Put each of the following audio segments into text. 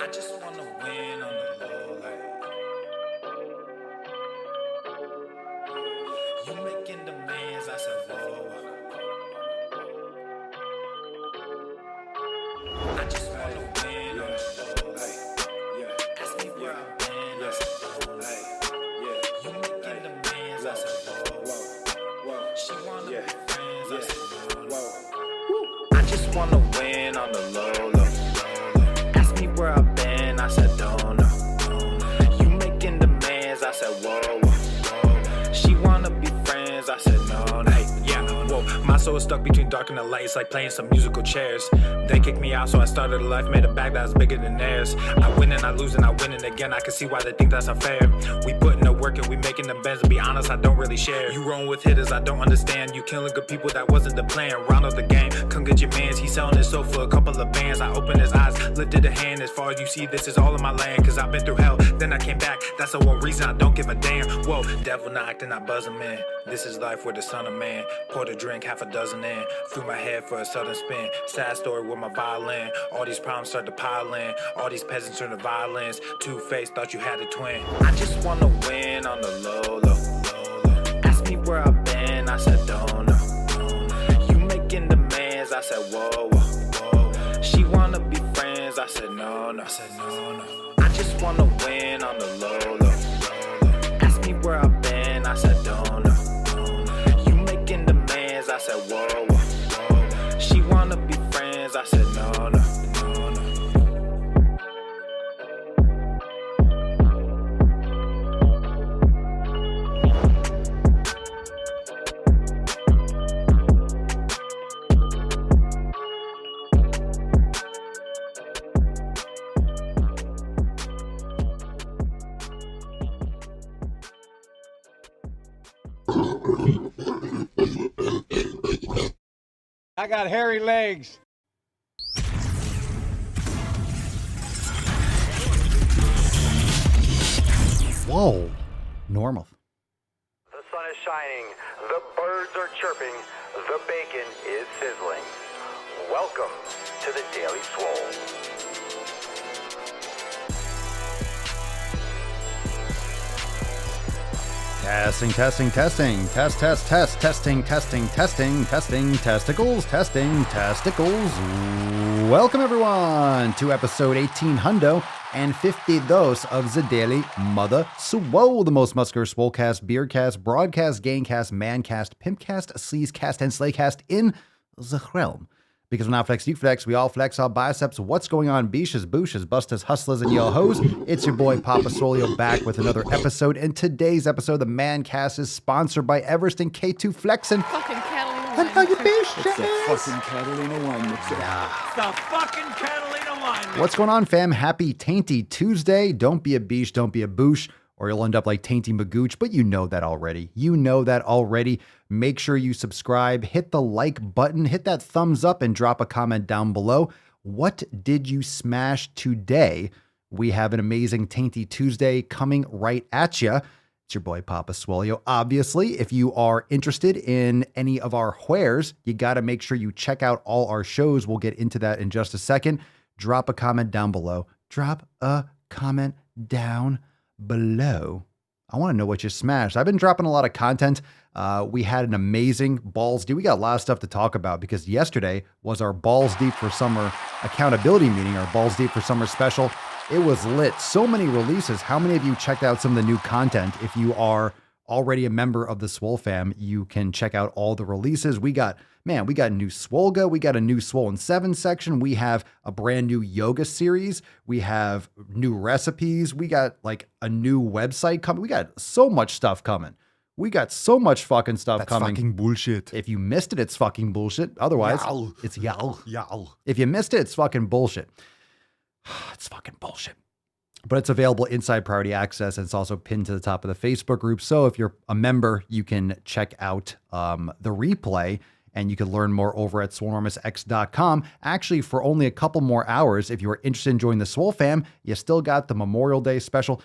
I just wanna win on the low, like you making demands. I said, whoa. I just wanna win on the low, like ask me where I've been. I said, don't, like you making demands. I said, whoa. She wanna be friends. I said, no. I just wanna win on the low, low. Ask me where I've been. I said, don't know. You making demands. I said, whoa. She wanna be friends. I said, no, no. Whoa, my soul is stuck between dark and the light. It's like playing some musical chairs. They kicked me out, so I started a life, made a bag that was bigger than theirs. I win and I lose and I win and again. I can see why they think that's unfair. We putting the work and we making the bends. To be honest, I don't really share. You rolling with hitters, I don't understand. You killing good people, that wasn't the plan. Round up the game, come get your mans. He's selling his soul for a couple of bands. I opened his eyes, lifted a hand. As far as you see, this is all in my land. Cause I've been through hell, then I came back. That's the one reason I don't give a damn. Whoa, devil knocked and I buzz him in. This is life with the son of man. Poured a drink, half a dozen in. Threw my head for a sudden spin. Sad story with my violin. All these problems start to pile in. All these peasants turn to violence. Two-faced, thought you had a twin. I just wanna win on the low, low. Ask me where I've been. I said, don't know. You making demands. I said, whoa. She wanna be friends. I said, no, no. I just wanna win on the low, low. Ask me where I've been. I said, don't know. You making demands. I said, whoa. She wanna be friends. I said, no, no. I got hairy legs. Whoa, normal. The sun is shining, the birds are chirping, the bacon is sizzling. Welcome to the Daily Swole. Testing. Test. Testing. Testicles. Testicles. Welcome, everyone, to episode 1852 of the Daily Mother Swole, the most muscular swolecast, beercast, broadcast, gangcast, mancast, pimpcast, sleazecast, and slaycast in the realm. Because when I flex, you flex, we all flex our biceps. What's going on, beaches, booshes, busters, hustlers, and yo hoes? It's your boy Papa Swolio back with another episode. And today's episode, the Mancast, is sponsored by Everest and K2 Flexin'. Fucking Catalina And how you wine. beach? It's the fucking Catalina wine mixer. The fucking Catalina wine. What's going on, fam? Happy Tainty Tuesday. Don't be a beach, don't be a boosh, or you'll end up like Tainty Magooch, but you know that already. Make sure you subscribe, hit the like button, hit that thumbs up, and drop a comment down below. What did you smash today? We have an amazing Tainty Tuesday coming right at you. It's your boy Papa Swolio. Obviously, if you are interested in any of our wares, you got to make sure you check out all our shows. We'll get into that in just a second. Drop a comment down below. I want to know what you smashed. I've been dropping a lot of content. We had an amazing Balls Deep. We got a lot of stuff to talk about because yesterday was our Balls Deep for Summer accountability meeting, our Balls Deep for Summer special. It was lit. So many releases. How many of you checked out some of the new content? If you are already a member of the SwoleFam, you can check out all the releases. We got new Swolga. We got a new Swollen 7 section. We have a brand new yoga series. We have new recipes. We got like a new website coming. We got so much stuff coming. We got so much fucking stuff coming. Fucking bullshit. If you missed it, it's fucking bullshit. Otherwise, it's y'all. If you missed it, it's fucking bullshit. It's fucking bullshit. But it's available inside Priority Access, and it's also pinned to the top of the Facebook group. So if you're a member, you can check out the replay, and you can learn more over at SwoleNormousX.com. Actually, for only a couple more hours, if you are interested in joining the SwoleFam, you still got the Memorial Day special.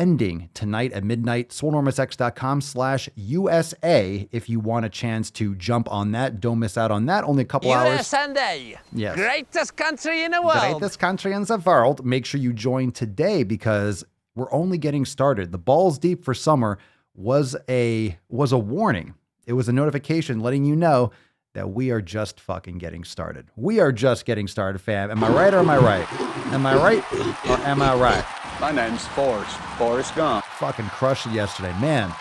ending tonight at midnight. SwoleNormousX.com/USA if you want a chance to jump on that. Don't miss out on that. Only a couple hours. USA, Yes. greatest country in the world. Greatest country in the world. Make sure you join today because we're only getting started. The Balls Deep for Summer was a warning. It was a notification letting you know that we are just fucking getting started. We are just getting started, fam. Am I right or am I right? Am I right or am I right? My name's Forrest Gump. Fucking crushed it yesterday, man.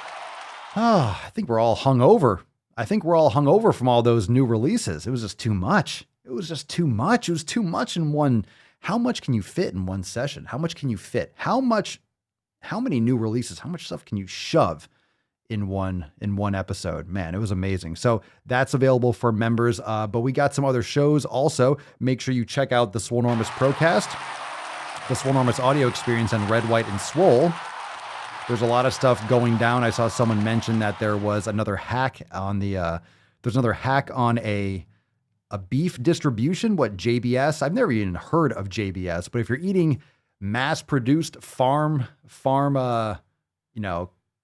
Oh, I think we're all hungover. I think we're all hungover from all those new releases. It was just too much. It was just too much. It was too much in one. How much can you fit in one session? How much can you fit? How many new releases? How much stuff can you shove in one episode? Man, it was amazing. So that's available for members. But we got some other shows also. Make sure you check out the SwoleNormous Procast, the SwoleNormous audio experience, and Red, White, and Swole. There's a lot of stuff going down. I saw someone mention that there was another hack on a beef distribution. What, JBS? I've never even heard of JBS, but if you're eating mass-produced farm,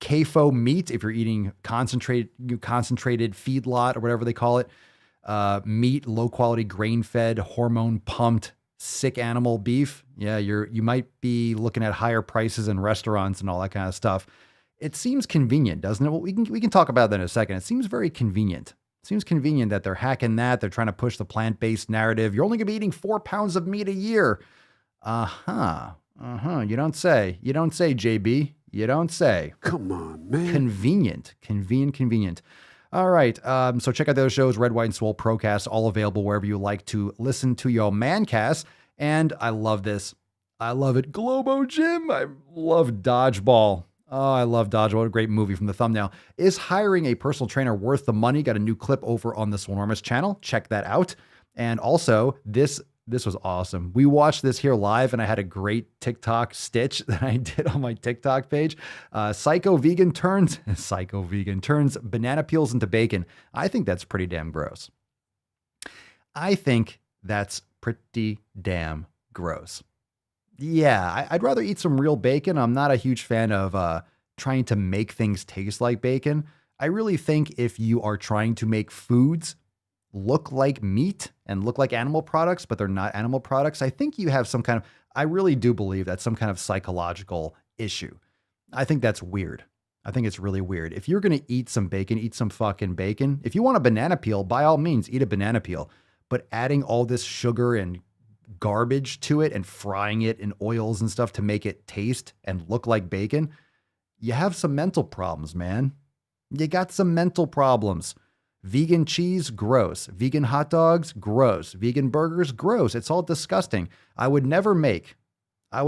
CAFO meat, if you're eating concentrated feedlot or whatever they call it, meat, low-quality grain-fed, hormone-pumped, sick animal beef, yeah, you might be looking at higher prices in restaurants and all that kind of stuff. It seems convenient, doesn't it? Well, we can talk about that in a second. It seems very convenient. It seems convenient that they're hacking that. They're trying to push the plant-based narrative. You're only going to be eating 4 pounds of meat a year. You don't say. You don't say, JB. You don't say. Come on, man. Convenient. All right. So check out those shows, Red, White, and Swole Procast, all available wherever you like to listen to your mancast. And I love this. I love it. Globo Gym. I love Dodgeball. Oh, I love Dodgeball. What a great movie from the thumbnail. Is hiring a personal trainer worth the money? Got a new clip over on the SwoleNormous channel. Check that out. And also, this was awesome. We watched this here live, and I had a great TikTok stitch that I did on my TikTok page. Psycho vegan turns banana peels into bacon. I think that's pretty damn gross. Yeah, I'd rather eat some real bacon. I'm not a huge fan of trying to make things taste like bacon. I really think if you are trying to make foods look like meat and look like animal products, but they're not animal products, I think you have I really do believe that's some kind of psychological issue. I think that's weird. I think it's really weird. If you're going to eat some bacon, eat some fucking bacon. If you want a banana peel, by all means, eat a banana peel. But adding all this sugar and garbage to it and frying it in oils and stuff to make it taste and look like bacon, you have some mental problems, man. You got some mental problems. Vegan cheese, gross. Vegan hot dogs, gross. Vegan burgers, gross. It's all disgusting. I would never make, all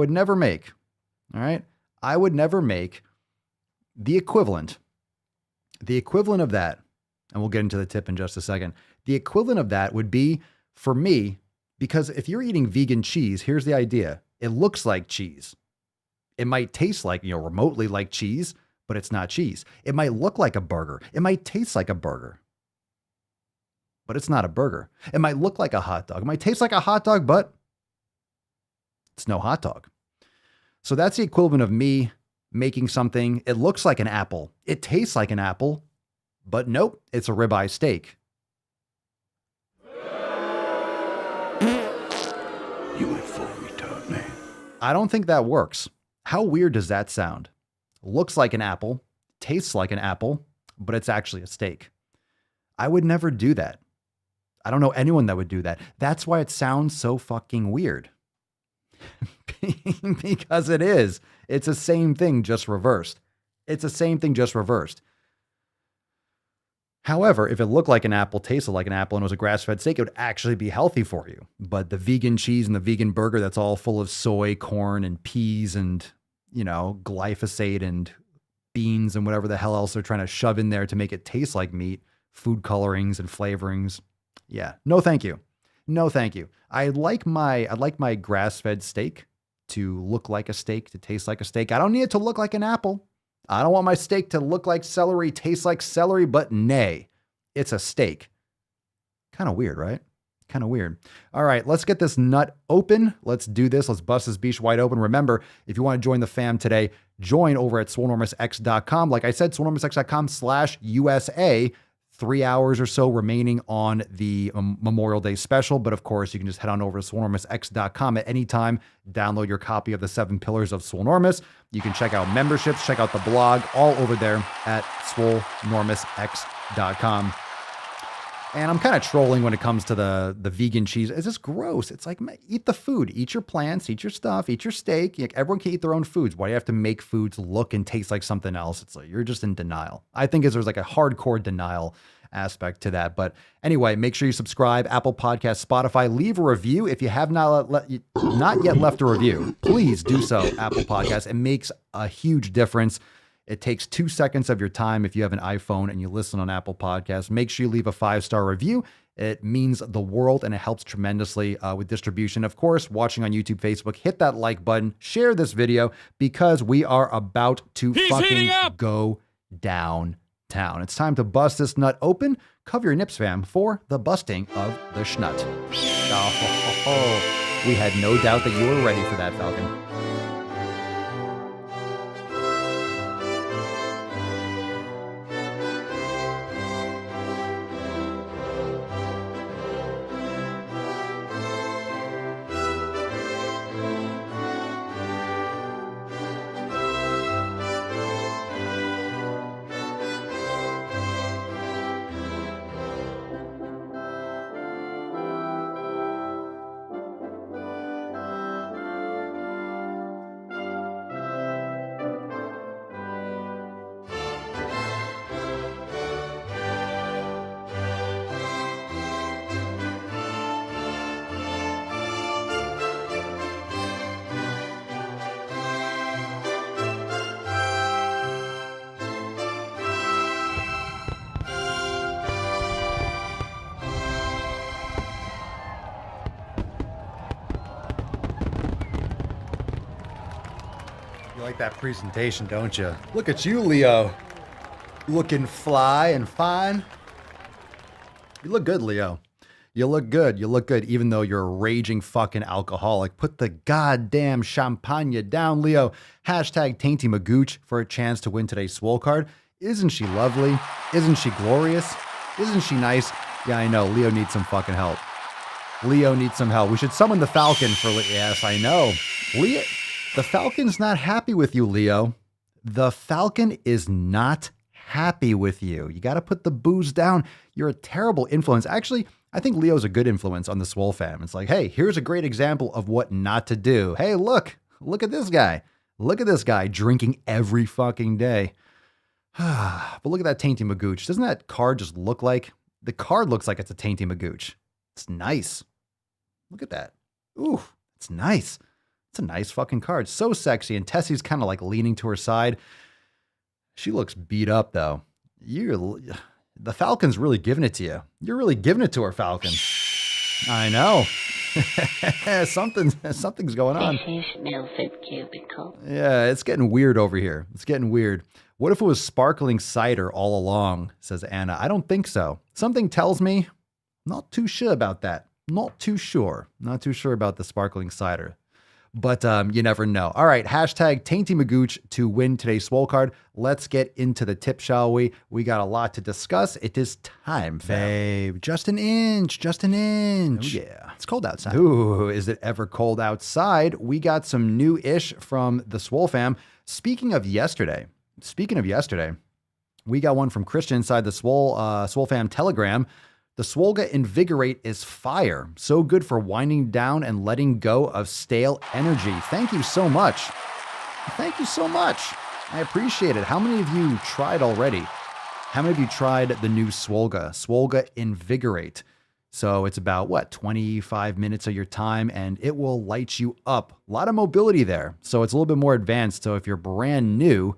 right? I would never make the equivalent of that, and we'll get into the tip in just a second. The equivalent of that would be, for me, because if you're eating vegan cheese, here's the idea. It looks like cheese. It might taste like, remotely like cheese, but it's not cheese. It might look like a burger. It might taste like a burger, but it's not a burger. It might look like a hot dog. It might taste like a hot dog, but it's no hot dog. So that's the equivalent of me making something. It looks like an apple. It tastes like an apple, but nope, it's a ribeye steak. You went full retard, man. I don't think that works. How weird does that sound? Looks like an apple, tastes like an apple, but it's actually a steak. I would never do that. I don't know anyone that would do that. That's why it sounds so fucking weird. Because it is. It's the same thing, just reversed. However, if it looked like an apple, tasted like an apple, and was a grass-fed steak, it would actually be healthy for you. But the vegan cheese and the vegan burger, that's all full of soy, corn, and peas, and, glyphosate and beans and whatever the hell else they're trying to shove in there to make it taste like meat, food colorings and flavorings. Yeah, no thank you. No thank you. I'd like my grass-fed steak to look like a steak, to taste like a steak. I don't need it to look like an apple. I don't want my steak to look like celery, taste like celery, but nay, it's a steak. Kind of weird, right? Kind of weird. All right, let's get this nut open. Let's do this. Let's bust this beach wide open. Remember, if you want to join the fam today, join over at SwoleNormousX.com. Like I said, SwoleNormousX.com/USA. 3 hours or so remaining on the Memorial Day special. But of course, you can just head on over to SwoleNormousX.com at any time. Download your copy of the 7 Pillars of Swolenormous. You can check out memberships, check out the blog, all over there at SwoleNormousX.com. And I'm kind of trolling when it comes to the vegan cheese. It's just gross. It's like, eat the food, eat your plants, eat your stuff, eat your steak. Everyone can eat their own foods. Why do you have to make foods look and taste like something else? It's like, you're just in denial. I think there's like a hardcore denial aspect to that. But anyway, make sure you subscribe, Apple Podcasts, Spotify, leave a review. If you have not yet left a review, please do so, Apple Podcasts. It makes a huge difference. It takes 2 seconds of your time if you have an iPhone and you listen on Apple Podcasts. Make sure you leave a 5-star review. It means the world and it helps tremendously with distribution. Of course, watching on YouTube, Facebook, hit that like button, share this video because we are about to fucking go downtown. It's time to bust this nut open. Cover your nips, fam, for the busting of the schnut. Oh, we had no doubt that you were ready for that, Falcon. You like that presentation, don't you? Look at you, Leo. Looking fly and fine. You look good, Leo. You look good. You look good, even though you're a raging fucking alcoholic. Put the goddamn champagne down, Leo. Hashtag Tainty Magooch for a chance to win today's Swole card. Isn't she lovely? Isn't she glorious? Isn't she nice? Yeah, I know. Leo needs some fucking help. Leo needs some help. We should summon the Falcon for... Yes, I know. Leo... The Falcon's not happy with you, Leo. The Falcon is not happy with you. You got to put the booze down. You're a terrible influence. Actually, I think Leo's a good influence on the SwoleFam. It's like, hey, here's a great example of what not to do. Hey, look at this guy. Look at this guy drinking every fucking day. But look at that Tainty Magooch. Doesn't that card just look like... The card looks like it's a Tainty Magooch. It's nice. Look at that. Ooh, it's nice. It's a nice fucking card. So sexy. And Tessie's kind of like leaning to her side. She looks beat up though. The Falcon's really giving it to you. You're really giving it to her, Falcon. I know. Something's going on. Yeah, it's getting weird over here. It's getting weird. What if it was sparkling cider all along, says Anna. I don't think so. Something tells me, not too sure about that. Not too sure. Not too sure about the sparkling cider. But you never know. All right, hashtag Tainty Magooch to win today's Swole card. Let's get into the tip, shall we? We got a lot to discuss. It is time, babe. Just an inch. Just an inch. Oh, yeah. It's cold outside. Ooh, is it ever cold outside? We got some new-ish from the SwoleFam. Speaking of yesterday, we got one from Christian inside the SwoleFam Telegram. The Swolga Invigorate is fire. So good for winding down and letting go of stale energy. Thank you so much. Thank you so much. I appreciate it. How many of you tried already? How many of you tried the new Swolga Invigorate? So it's about, 25 minutes of your time, and it will light you up. A lot of mobility there. So it's a little bit more advanced. So if you're brand new,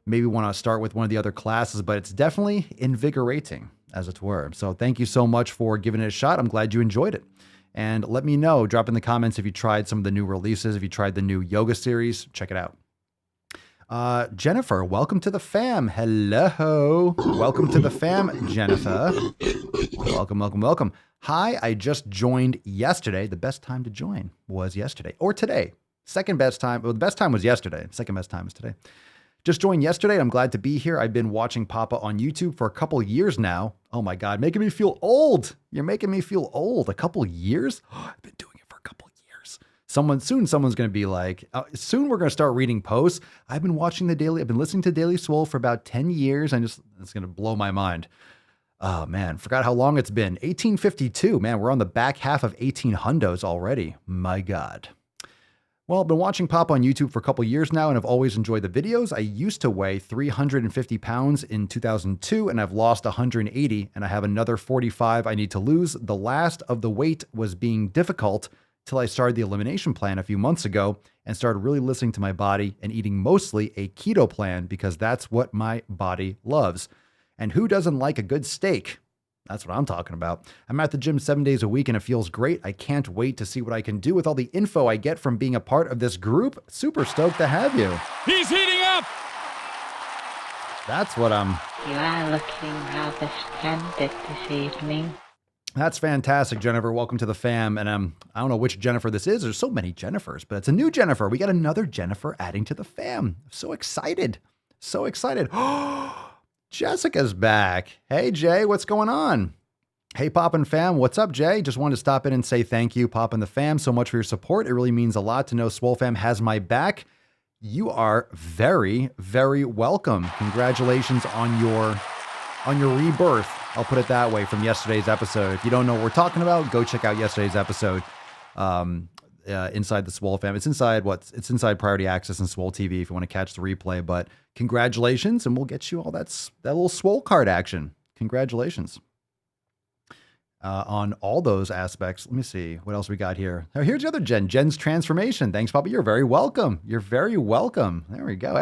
maybe want to start with one of the other classes, but it's definitely invigorating, as it were. So thank you so much for giving it a shot. I'm glad you enjoyed it. And let me know, drop in the comments if you tried some of the new releases, if you tried the new yoga series, check it out. Jennifer, welcome to the fam. Hello. Welcome to the fam, Jennifer. Welcome. Hi, I just joined yesterday. The best time to join was yesterday or today. Second best time. Well, the best time was yesterday. Second best time is today. Just joined yesterday. I'm glad to be here. I've been watching Papa on YouTube for a couple years now. Oh my God, making me feel old. You're making me feel old. A couple years? Oh, I've been doing it for a couple years. Someone's going to be like, soon we're going to start reading posts. I've been listening to Daily Swole for about 10 years. It's going to blow my mind. Oh man, forgot how long it's been. 1852, man, we're on the back half of 1800s already. My God. Well, I've been watching Pop on YouTube for a couple years now and I've always enjoyed the videos. I used to weigh 350 pounds in 2002 and I've lost 180 and I have another 45 I need to lose. The last of the weight was being difficult till I started the elimination plan a few months ago and started really listening to my body and eating mostly a keto plan because that's what my body loves. And who doesn't like a good steak? That's what I'm talking about. I'm at the gym 7 days a week and it feels great. I can't wait to see what I can do with all the info I get from being a part of this group. Super stoked to have you. He's heating up! That's what I'm... You are looking rather splendid this evening. That's fantastic, Jennifer. Welcome to the fam. And I don't know which Jennifer this is. There's so many Jennifers, but it's a new Jennifer. We got another Jennifer adding to the fam. So excited. So excited. Jessica's back. Hey, Jay, what's going on? Hey, Pop and fam. What's up, Jay? Just wanted to stop in and say thank you, Pop and the fam, so much for your support. It really means a lot to know SwoleFam has my back. You are very, very welcome. Congratulations on your rebirth. I'll put it that way from yesterday's episode. If you don't know what we're talking about, go check out yesterday's episode. Inside the SwoleFam. It's inside Priority Access and SwoleTV if you want to catch the replay. But congratulations, and we'll get you all that little Swole card action. Congratulations on all those aspects. Let me see what else we got here. Now, here's the other Jen. Jen's transformation. Thanks, Papa. You're very welcome. You're very welcome. There we go.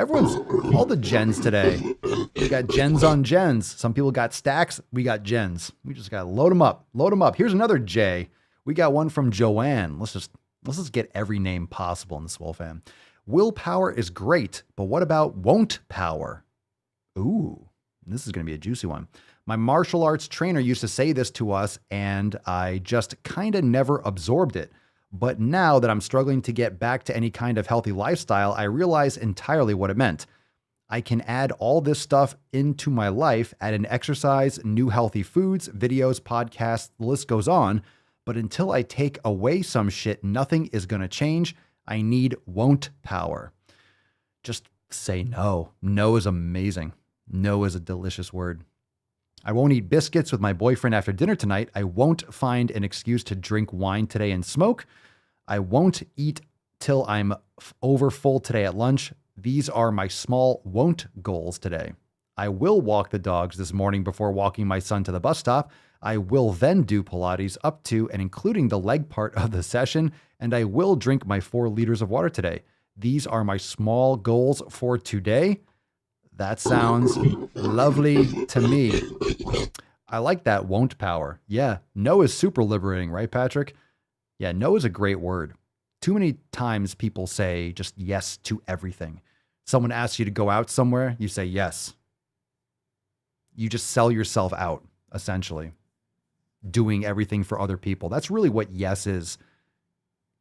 All the Jens today. We got Jens on Jens. Some people got stacks. We got Jens. We just got to load them up. Load them up. Here's another J. We got one from Joanne. Let's just get every name possible in the SwoleFam. Willpower is great, but what about won't power? Ooh, this is going to be a juicy one. My martial arts trainer used to say this to us, and I just kind of never absorbed it. But now that I'm struggling to get back to any kind of healthy lifestyle, I realize entirely what it meant. I can add all this stuff into my life, add in exercise, new healthy foods, videos, podcasts, the list goes on. But until I take away some shit, nothing is going to change. I need won't power. Just say no. No is amazing. No is a delicious word. I won't eat biscuits with my boyfriend after dinner tonight. I won't find an excuse to drink wine today and smoke. I won't eat till I'm over full today at lunch. These are my small won't goals today. I will walk the dogs this morning before walking my son to the bus stop. I will then do Pilates up to and including the leg part of the session, and I will drink my 4 liters of water today. These are my small goals for today. That sounds lovely to me. I like that won't power. Yeah, no is super liberating, right, Patrick? Yeah, no is a great word. Too many times people say just yes to everything. Someone asks you to go out somewhere, you say yes. You just sell yourself out, essentially. Doing everything for other people. That's really what yes is.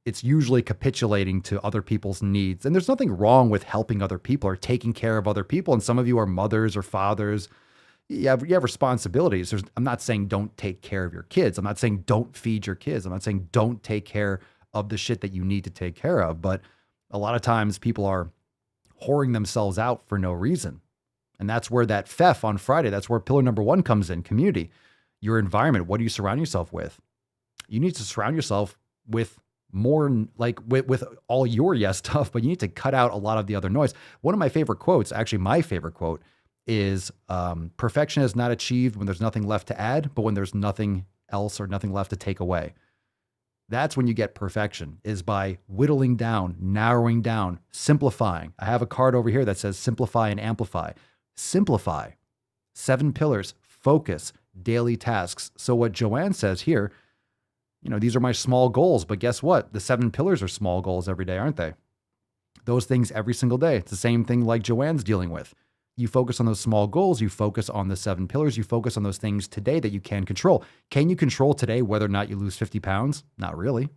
It's usually capitulating to other people's needs. And there's nothing wrong with helping other people or taking care of other people. And some of you are mothers or fathers. You have responsibilities. I'm not saying don't take care of your kids. I'm not saying don't feed your kids. I'm not saying don't take care of the shit that you need to take care of. But a lot of times people are whoring themselves out for no reason. And that's where that FEF on Friday, that's where pillar number 1 comes in, community. Your environment. What do you surround yourself with? You need to surround yourself with more like with all your yes stuff, but you need to cut out a lot of the other noise. One of my favorite quotes, actually my favorite quote, is perfection is not achieved when there's nothing left to add, but when there's nothing else or nothing left to take away. That's when you get perfection, is by whittling down, narrowing down, simplifying. I have a card over here that says simplify and amplify. Simplify. 7 pillars, focus, daily tasks. So what Joanne says here, these are my small goals, but guess what? The 7 pillars are small goals every day, aren't they? Those things every single day. It's the same thing like Joanne's dealing with. You focus on those small goals. You focus on the 7 pillars. You focus on those things today that you can control. Can you control today whether or not you lose 50 pounds? Not really.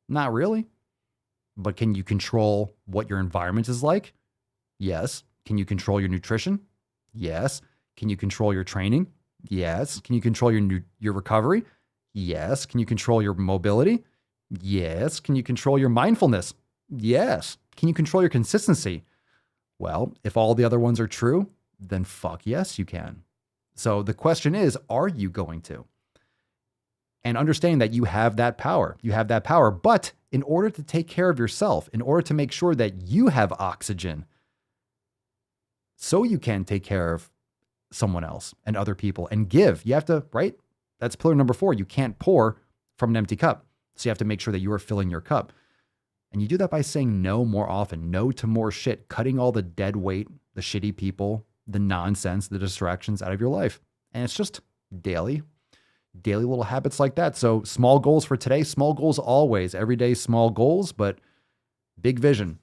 Not really. But can you control what your environment is like? Yes. Can you control your nutrition? Yes. Can you control your training? Yes. Can you control your recovery? Yes. Can you control your mobility? Yes. Can you control your mindfulness? Yes. Can you control your consistency? Well, if all the other ones are true, then fuck yes, you can. So the question is, are you going to? And understanding that you have that power. You have that power. But in order to take care of yourself, in order to make sure that you have oxygen, so you can take care of someone else and other people and give, you have to, right? That's pillar number 4. You can't pour from an empty cup. So you have to make sure that you are filling your cup. And you do that by saying no more often, no to more shit, cutting all the dead weight, the shitty people, the nonsense, the distractions out of your life. And it's just daily little habits like that. So small goals for today, small goals always, every day, small goals, but big vision.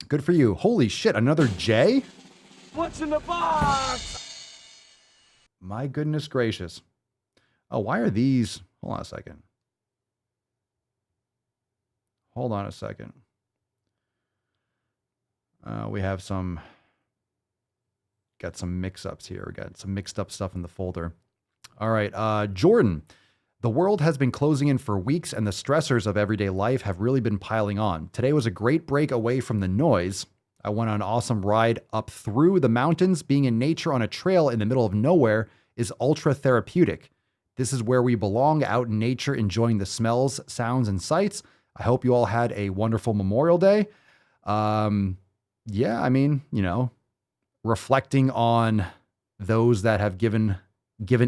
Good for you. Holy shit, another J? What's in the box? My goodness gracious. Oh, why are these? Hold on a second. We have got some mix-ups here. We got some mixed up stuff in the folder. All right, Jordan. The world has been closing in for weeks and the stressors of everyday life have really been piling on. Today was a great break away from the noise. I went on an awesome ride up through the mountains. Being in nature on a trail in the middle of nowhere is ultra therapeutic. This is where we belong, out in nature, enjoying the smells, sounds, and sights. I hope you all had a wonderful Memorial Day. Yeah, I mean, reflecting on those that have given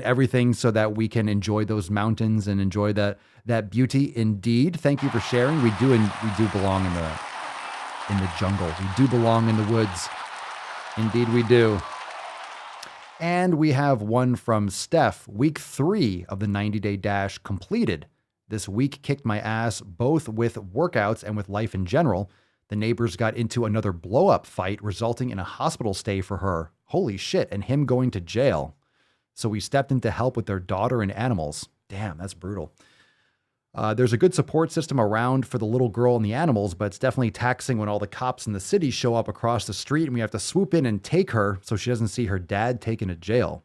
everything so that we can enjoy those mountains and enjoy that beauty. Indeed, thank you for sharing. We do belong in the jungle. We do belong in the woods. Indeed, we do. And we have one from Steph. Week 3 of the 90-day dash completed. This week kicked my ass both with workouts and with life in general. The neighbors got into another blow-up fight, resulting in a hospital stay for her. Holy shit, and him going to jail. So we stepped in to help with their daughter and animals. Damn, that's brutal. There's a good support system around for the little girl and the animals, but it's definitely taxing when all the cops in the city show up across the street and we have to swoop in and take her so she doesn't see her dad taken to jail.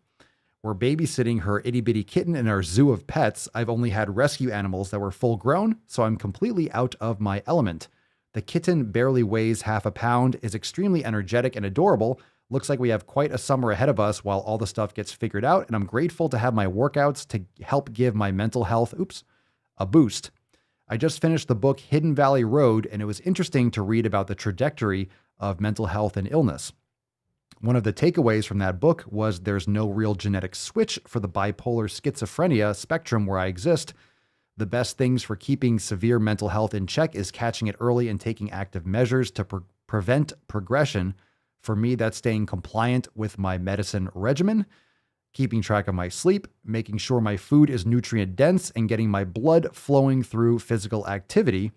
We're babysitting her itty-bitty kitten in our zoo of pets. I've only had rescue animals that were full grown, so I'm completely out of my element. The kitten barely weighs half a pound, is extremely energetic and adorable. Looks like we have quite a summer ahead of us while all the stuff gets figured out, and I'm grateful to have my workouts to help give my mental health, a boost. I just finished the book Hidden Valley Road, and it was interesting to read about the trajectory of mental health and illness. One of the takeaways from that book was there's no real genetic switch for the bipolar schizophrenia spectrum where I exist. The best things for keeping severe mental health in check is catching it early and taking active measures to prevent progression. For me, that's staying compliant with my medicine regimen, keeping track of my sleep, making sure my food is nutrient dense, and getting my blood flowing through physical activity.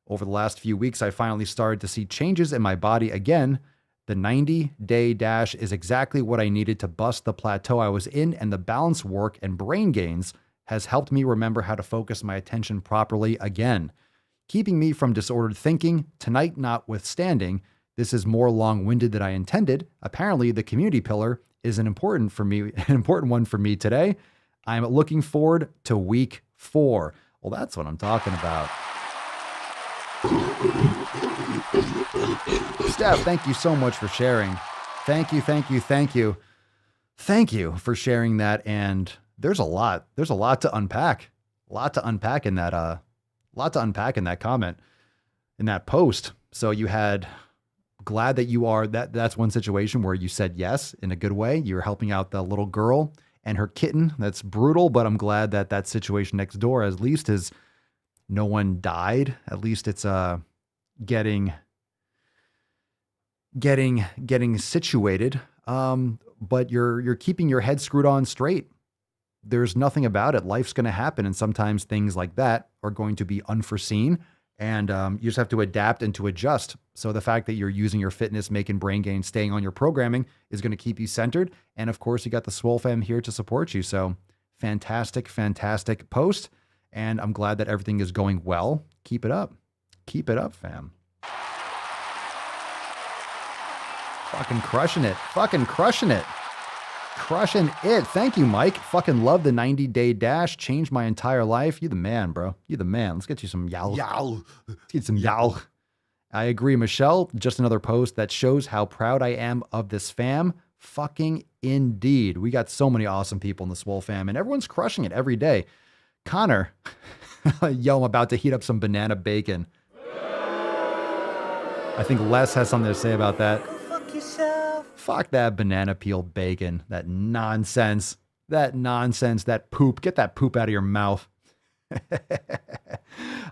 Over the last few weeks, I finally started to see changes in my body again. The 90-day dash is exactly what I needed to bust the plateau I was in, and the balance work and brain gains has helped me remember how to focus my attention properly again, keeping me from disordered thinking. Tonight notwithstanding, this is more long-winded than I intended. Apparently, the community pillar is an important one for me today. I'm looking forward to week 4. Well, that's what I'm talking about. Steph, thank you so much for sharing. Thank you for sharing that. And there's a lot to unpack. A lot to unpack in that comment, in that post. So you had glad that you are that's one situation where you said yes in a good way. You're helping out the little girl and her kitten. That's brutal, but I'm glad that situation next door at least is no one died. At least it's getting situated. But you're keeping your head screwed on straight. There's nothing about it. Life's going to happen, and sometimes things like that are going to be unforeseen, And you just have to adapt and to adjust. So the fact that you're using your fitness, making brain gain, staying on your programming is going to keep you centered. And of course, you got the SwoleFam here to support you. So fantastic, fantastic post. And I'm glad that everything is going well. Keep it up. Keep it up, fam. Fucking crushing it. Fucking crushing it. Crushing it. Thank you, Mike. Fucking love the 90-day dash. Changed my entire life. You the man, bro. You the man. Let's get you some yow. Yow. Let's get some yow. I agree, Michelle. Just another post that shows how proud I am of this fam. Fucking indeed. We got so many awesome people in the Swole fam, and everyone's crushing it every day. Connor, yo, I'm about to heat up some banana bacon. I think Les has something to say about that. Fuck yourself. Fuck that banana peel bacon. That nonsense. That nonsense. That poop. Get that poop out of your mouth.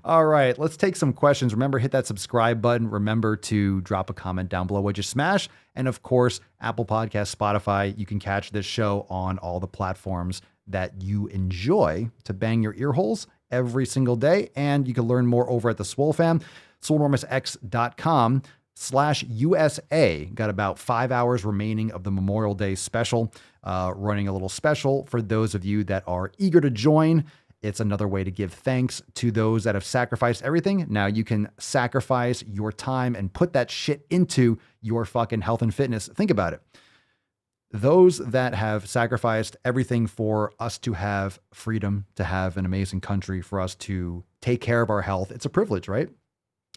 All right, let's take some questions. Remember, hit that subscribe button. Remember to drop a comment down below what you smash. And of course, Apple Podcasts, Spotify, you can catch this show on all the platforms that you enjoy to bang your ear holes every single day. And you can learn more over at the SwoleFam, SwoleNormousX.com/USA. Got about 5 hours remaining of the Memorial Day special, running a little special for those of you that are eager to join. It's another way to give thanks to those that have sacrificed everything. Now you can sacrifice your time and put that shit into your fucking health and fitness. Think about it. Those that have sacrificed everything for us to have freedom, to have an amazing country, for us to take care of our health. It's a privilege, right?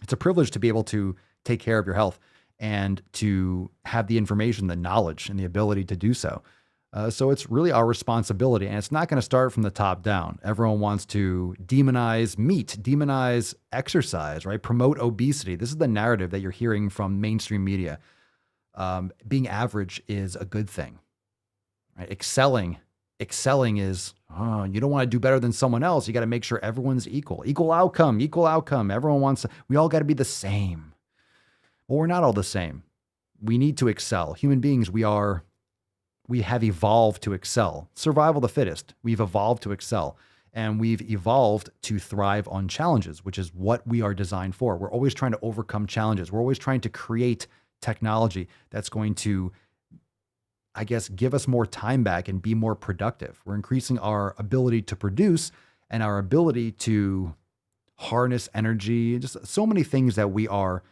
It's a privilege to be able to take care of your health and to have the information, the knowledge, and the ability to do so. So it's really our responsibility, and it's not going to start from the top down. Everyone wants to demonize meat, demonize exercise, right? Promote obesity. This is the narrative that you're hearing from mainstream media. Being average is a good thing, right? Excelling is, you don't want to do better than someone else. You got to make sure everyone's equal. Equal outcome. Everyone wants to, we all got to be the same. Well, we're not all the same. We need to excel. Human beings, we have evolved to excel. Survival of the fittest. We've evolved to excel. And we've evolved to thrive on challenges, which is what we are designed for. We're always trying to overcome challenges. We're always trying to create technology that's going to, I guess, give us more time back and be more productive. We're increasing our ability to produce and our ability to harness energy, just so many things that we are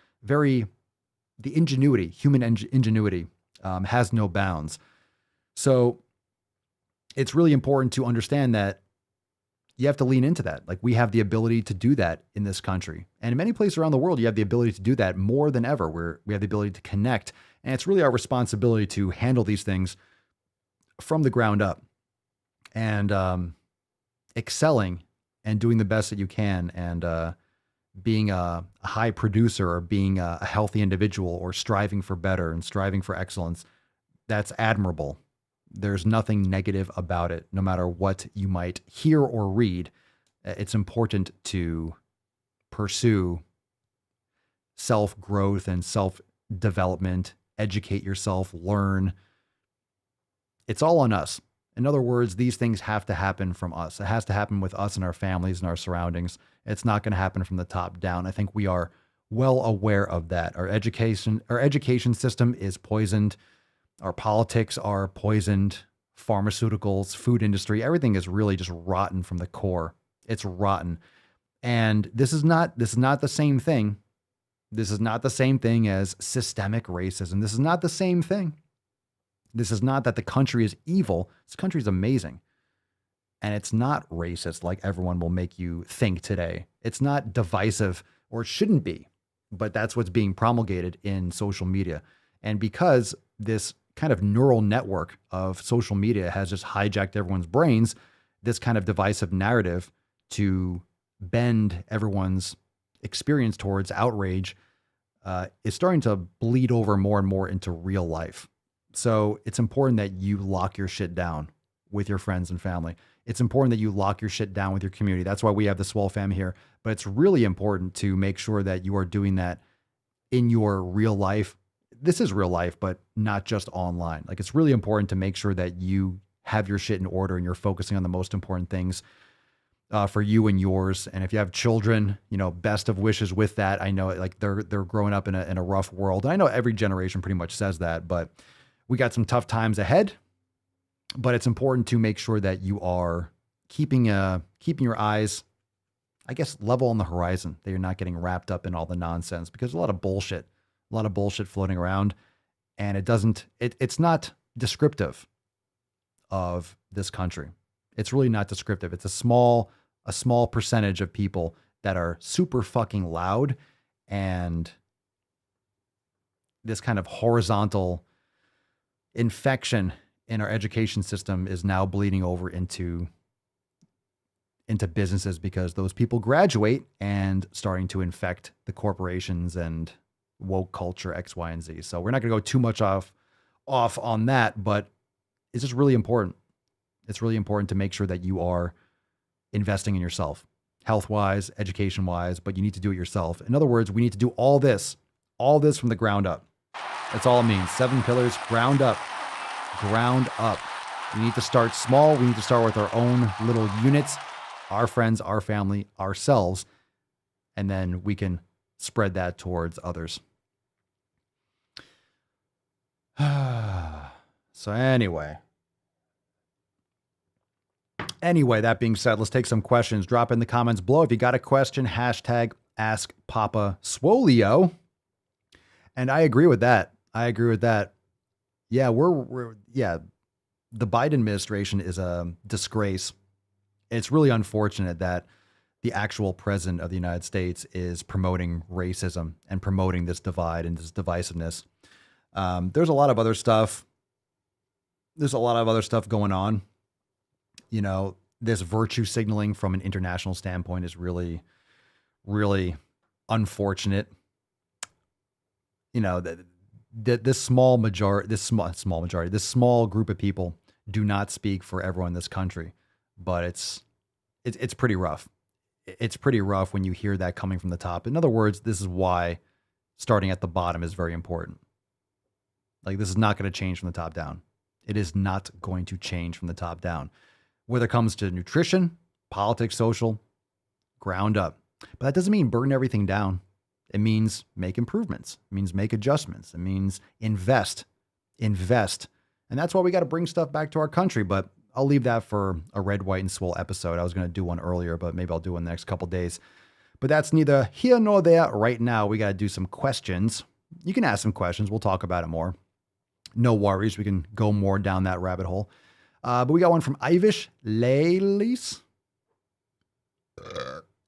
the ingenuity, human ingenuity has no bounds. So it's really important to understand that you have to lean into that. Like, we have the ability to do that in this country. And in many places around the world, you have the ability to do that more than ever, where we have the ability to connect. And it's really our responsibility to handle these things from the ground up and excelling and doing the best that you can, and being a high producer, or being a healthy individual, or striving for better and striving for excellence. That's admirable. There's nothing negative about it, no matter what you might hear or read. It's important to pursue self-growth and self-development, educate yourself, learn. It's all on us. In other words, these things have to happen from us. It has to happen with us and our families and our surroundings. It's not going to happen from the top down. I think we are well aware of that. Our education system is poisoned. Our politics are poisoned. Pharmaceuticals, food industry, everything is really just rotten from the core. It's rotten. And this is not the same thing. This is not the same thing as systemic racism. This is not the same thing. This is not that the country is evil. This country is amazing. And it's not racist like everyone will make you think today. It's not divisive, or it shouldn't be, but that's what's being promulgated in social media. And because this kind of neural network of social media has just hijacked everyone's brains, this kind of divisive narrative to bend everyone's experience towards outrage is starting to bleed over more and more into real life. So it's important that you lock your shit down with your friends and family. It's important that you lock your shit down with your community. That's why we have the SwoleFam here. But it's really important to make sure that you are doing that in your real life. This is real life, but not just online. Like, it's really important to make sure that you have your shit in order and you're focusing on the most important things. for you and yours. And if you have children, best of wishes with that. I know like they're growing up in a rough world. And I know every generation pretty much says that, but we got some tough times ahead. But it's important to make sure that you are keeping your eyes, I guess, level on the horizon, that you're not getting wrapped up in all the nonsense, because a lot of bullshit floating around, and it's not descriptive of this country. It's really not descriptive. It's a small percentage of people that are super fucking loud, and this kind of horizontal infection in our education system is now bleeding over into businesses, because those people graduate and starting to infect the corporations and woke culture X, Y, and Z. So we're not going to go too much off on that, but it's just really important. It's really important to make sure that you are investing in yourself, health-wise, education-wise, but you need to do it yourself. In other words, we need to do all this from the ground up. That's all it means. 7 pillars, ground up. We need to start small. We need to start with our own little units, our friends, our family, ourselves, and then we can spread that towards others. So anyway, that being said, let's take some questions. Drop in the comments below if you got a question. Hashtag Ask Papa Swoleo. And I agree with that. Yeah, the Biden administration is a disgrace. It's really unfortunate that the actual president of the United States is promoting racism and promoting this divide and this divisiveness. There's a lot of other stuff. Going on. This virtue signaling from an international standpoint is really, really unfortunate. This small group of people do not speak for everyone in this country, but it's pretty rough. It's pretty rough when you hear that coming from the top. In other words, this is why starting at the bottom is very important. Like, this is not going to change from the top down. It is not going to change from the top down. Whether it comes to nutrition, politics, social, ground up. But that doesn't mean burn everything down. It means make improvements. It means make adjustments. It means invest. And that's why we got to bring stuff back to our country. But I'll leave that for a Red, White, and Swole episode. I was going to do one earlier, but maybe I'll do one the next couple days. But that's neither here nor there right now. We got to do some questions. You can ask some questions. We'll talk about it more. No worries. We can go more down that rabbit hole. But we got one from Ivish Lailis.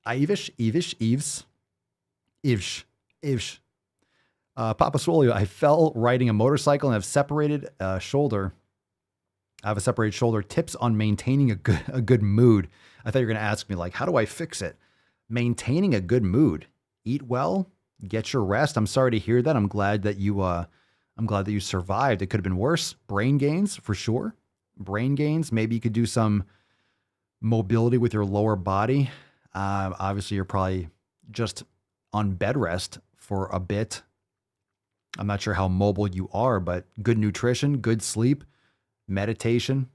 Ivish. Papa Swolio, I fell riding a motorcycle and have separated shoulder. I have a separated shoulder. Tips on maintaining a good mood. I thought you were going to ask me, like, how do I fix it? Maintaining a good mood. Eat well. Get your rest. I'm sorry to hear that. I'm glad that you survived. It could have been worse. Brain gains, for sure. Brain gains. Maybe you could do some mobility with your lower body. Obviously, you're probably just on bed rest for a bit. I'm not sure how mobile you are, but good nutrition, good sleep, meditation,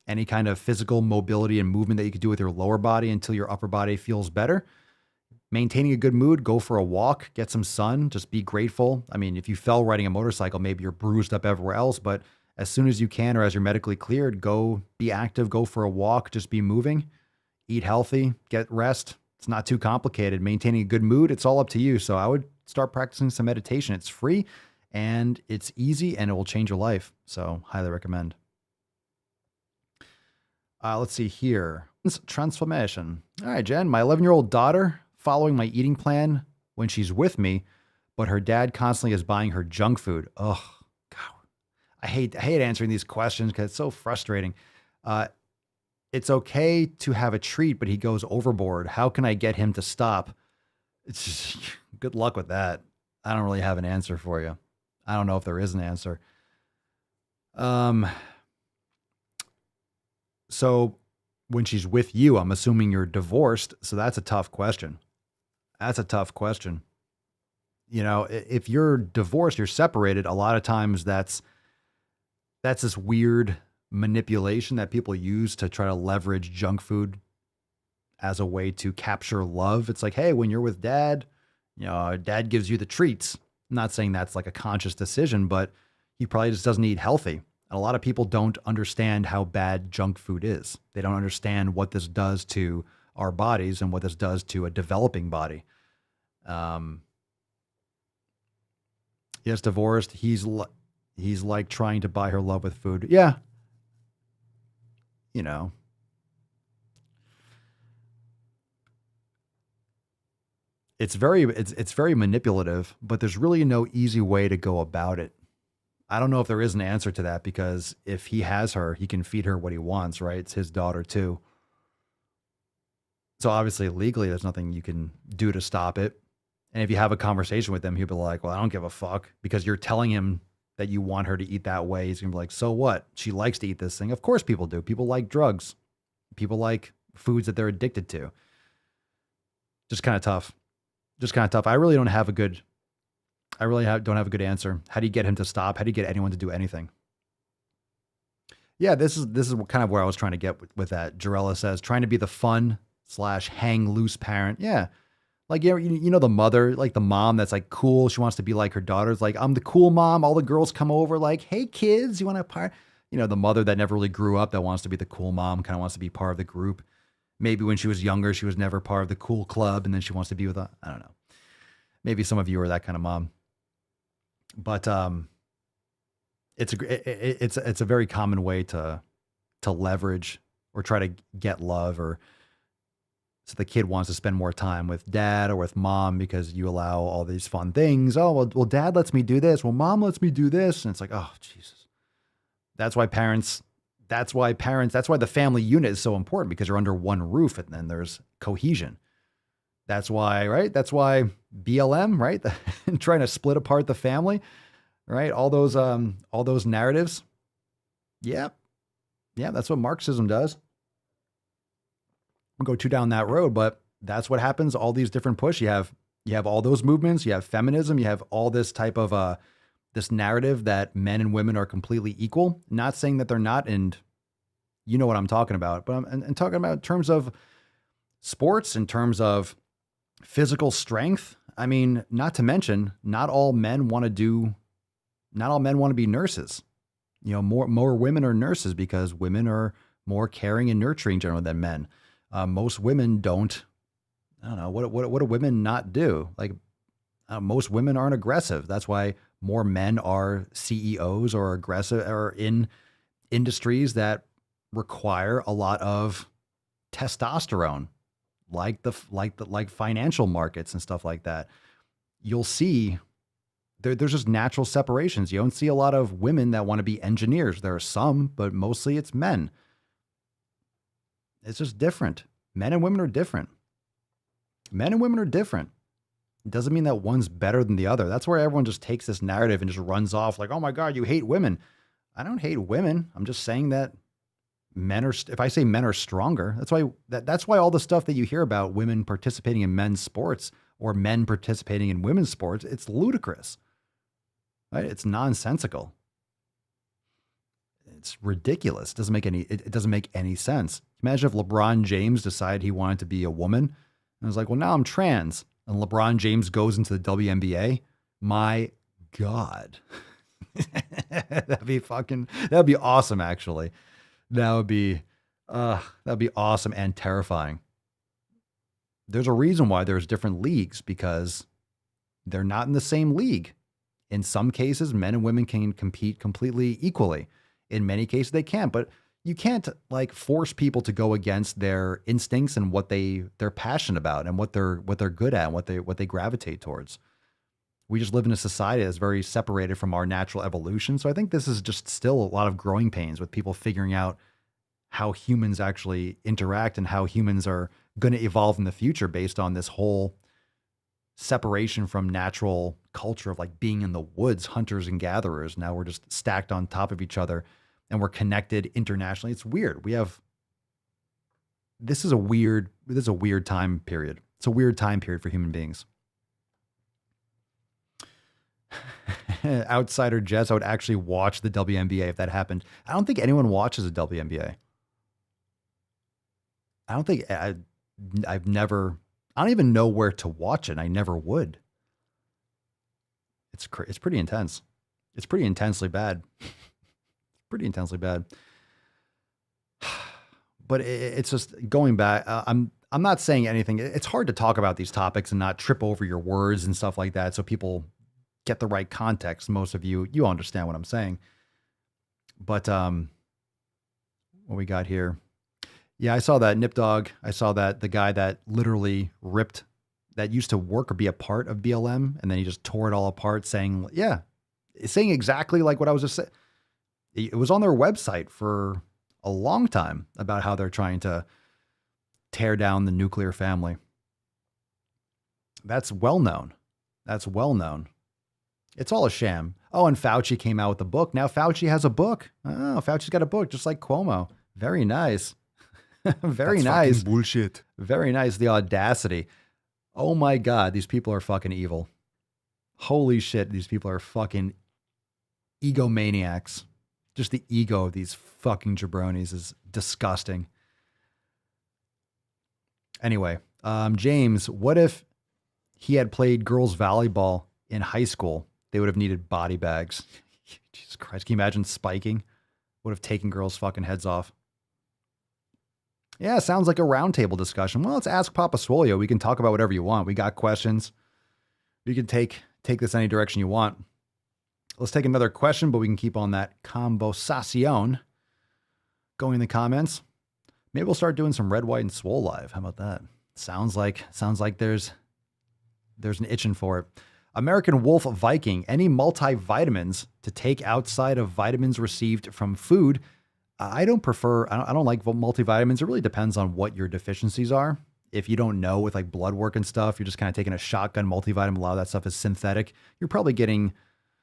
any kind of physical mobility and movement that you could do with your lower body until your upper body feels better. Maintaining a good mood, go for a walk, get some sun, just be grateful. I mean, if you fell riding a motorcycle, maybe you're bruised up everywhere else, but as soon as you can, or as you're medically cleared, go be active, go for a walk, just be moving, eat healthy, get rest. It's not too complicated. Maintaining a good mood, it's all up to you. So I would start practicing some meditation. It's free and it's easy and it will change your life. So highly recommend. Let's see here. Transformation. All right, Jen, my 11-year-old daughter following my eating plan when she's with me, but her dad constantly is buying her junk food. Oh, God. I hate answering these questions because it's so frustrating. It's okay to have a treat, but he goes overboard. How can I get him to stop? It's just, good luck with that. I don't really have an answer for you. I don't know if there is an answer. So when she's with you, I'm assuming you're divorced. So that's a tough question. You know, if you're divorced, you're separated. A lot of times that's this weird manipulation that people use to try to leverage junk food as a way to capture love. It's like, hey, when you're with dad, dad gives you the treats. I'm not saying that's like a conscious decision, but he probably just doesn't eat healthy. And a lot of people don't understand how bad junk food is. They don't understand what this does to our bodies and what this does to a developing body. He gets divorced. He's like trying to buy her love with food. Yeah. It's very manipulative, but there's really no easy way to go about it. I don't know if there is an answer to that, because if he has her, he can feed her what he wants, right? It's his daughter too. So obviously legally, there's nothing you can do to stop it. And if you have a conversation with him, he'll be like, well, I don't give a fuck, because you're telling him that you want her to eat that way. He's going to be like, so what? She likes to eat this thing. Of course people do. People like drugs. People like foods that they're addicted to. Just kind of tough. I really don't have a good answer. How do you get him to stop? How do you get anyone to do anything? Yeah, this is kind of where I was trying to get with that. Jarella says, trying to be the fun / hang loose parent. Yeah. Like, the mother, like the mom that's like cool. She wants to be like her daughters. Like, I'm the cool mom. All the girls come over like, hey kids, you want to part? The mother that never really grew up, that wants to be the cool mom, kind of wants to be part of the group. Maybe when she was younger, she was never part of the cool club, and then she wants to be with I don't know. Maybe some of you are that kind of mom. But it's a very common way to leverage or try to get love, or so the kid wants to spend more time with dad or with mom because you allow all these fun things. Oh, well, dad lets me do this. Well, mom lets me do this. And it's like, oh, Jesus. That's why the family unit is so important, because you're under one roof and then there's cohesion. That's why, right? That's why BLM, right? Trying to split apart the family, right? All those narratives. Yeah. Yeah. That's what Marxism does. We'll go too down that road, but that's what happens. All these different push. You have all those movements, you have feminism, you have all this type of, this narrative that men and women are completely equal. Not saying that they're not. And you know what I'm talking about, but I'm talking about in terms of sports, in terms of physical strength. I mean, not to mention, not all men want to be nurses. More women are nurses because women are more caring and nurturing generally than men. Most women don't. I don't know, what do women not do? Like, most women aren't aggressive. That's why more men are CEOs or aggressive, or in industries that require a lot of testosterone, like financial markets and stuff like that. You'll see there's just natural separations. You don't see a lot of women that want to be engineers. There are some, but mostly it's men. It's just different. Men and women are different. It doesn't mean that one's better than the other. That's where everyone just takes this narrative and just runs off like, oh my God, you hate women. I don't hate women. I'm just saying that if I say men are stronger, that's why all the stuff that you hear about women participating in men's sports or men participating in women's sports, it's ludicrous, right? It's nonsensical. It's ridiculous. It doesn't make any sense. Imagine if LeBron James decided he wanted to be a woman and was like, well, now I'm trans. And LeBron James goes into the WNBA. My God. That'd be awesome, actually. That would be awesome and terrifying. There's a reason why there's different leagues, because they're not in the same league. In some cases, men and women can compete completely equally. In many cases, they can't, but you can't like force people to go against their instincts and what they're passionate about and what they're good at and what they gravitate towards. We just live in a society that's very separated from our natural evolution. So I think this is just still a lot of growing pains with people figuring out how humans actually interact and how humans are going to evolve in the future based on this whole separation from natural culture of like being in the woods, hunters and gatherers. Now we're just stacked on top of each other and we're connected internationally. It's weird. This is a weird time period. It's a weird time period for human beings. Outsider Jess, I would actually watch the WNBA if that happened. I don't think anyone watches the WNBA. I've never, I don't even know where to watch it. I never would. It's pretty intense. It's pretty intensely bad. Pretty intensely bad. But it's just going back. I'm not saying anything. It's hard to talk about these topics and not trip over your words and stuff like that, so people get the right context. Most of you understand what I'm saying. But what we got here? Yeah, I saw that Nip Dog. I saw that the guy that literally ripped, that used to work or be a part of BLM, and then he just tore it all apart, saying exactly like what I was just saying. It was on their website for a long time about how they're trying to tear down the nuclear family. That's well known. That's well known. It's all a sham. Oh, and Fauci came out with a book. Now Fauci has a book. Oh, Fauci's got a book, just like Cuomo. Very nice. Very That's nice. fucking bullshit. Very nice. The audacity. Oh my God, these people are fucking evil. Holy shit, these people are fucking egomaniacs. Just the ego of these fucking jabronis is disgusting. Anyway, James, what if he had played girls volleyball in high school? They would have needed body bags. Jesus Christ, can you imagine spiking? Would have taken girls' fucking heads off. Yeah, sounds like a roundtable discussion. Well, let's ask Papa Swolio. We can talk about whatever you want. We got questions. You can take this any direction you want. Let's take another question, but we can keep on that conversation going in the comments. Maybe we'll start doing some Red, White, and Swole live. How about that? Sounds like there's an itching for it. American Wolf Viking, any multivitamins to take outside of vitamins received from food? I don't like multivitamins. It really depends on what your deficiencies are. If you don't know with like blood work and stuff, you're just kind of taking a shotgun multivitamin. A lot of that stuff is synthetic. You're probably getting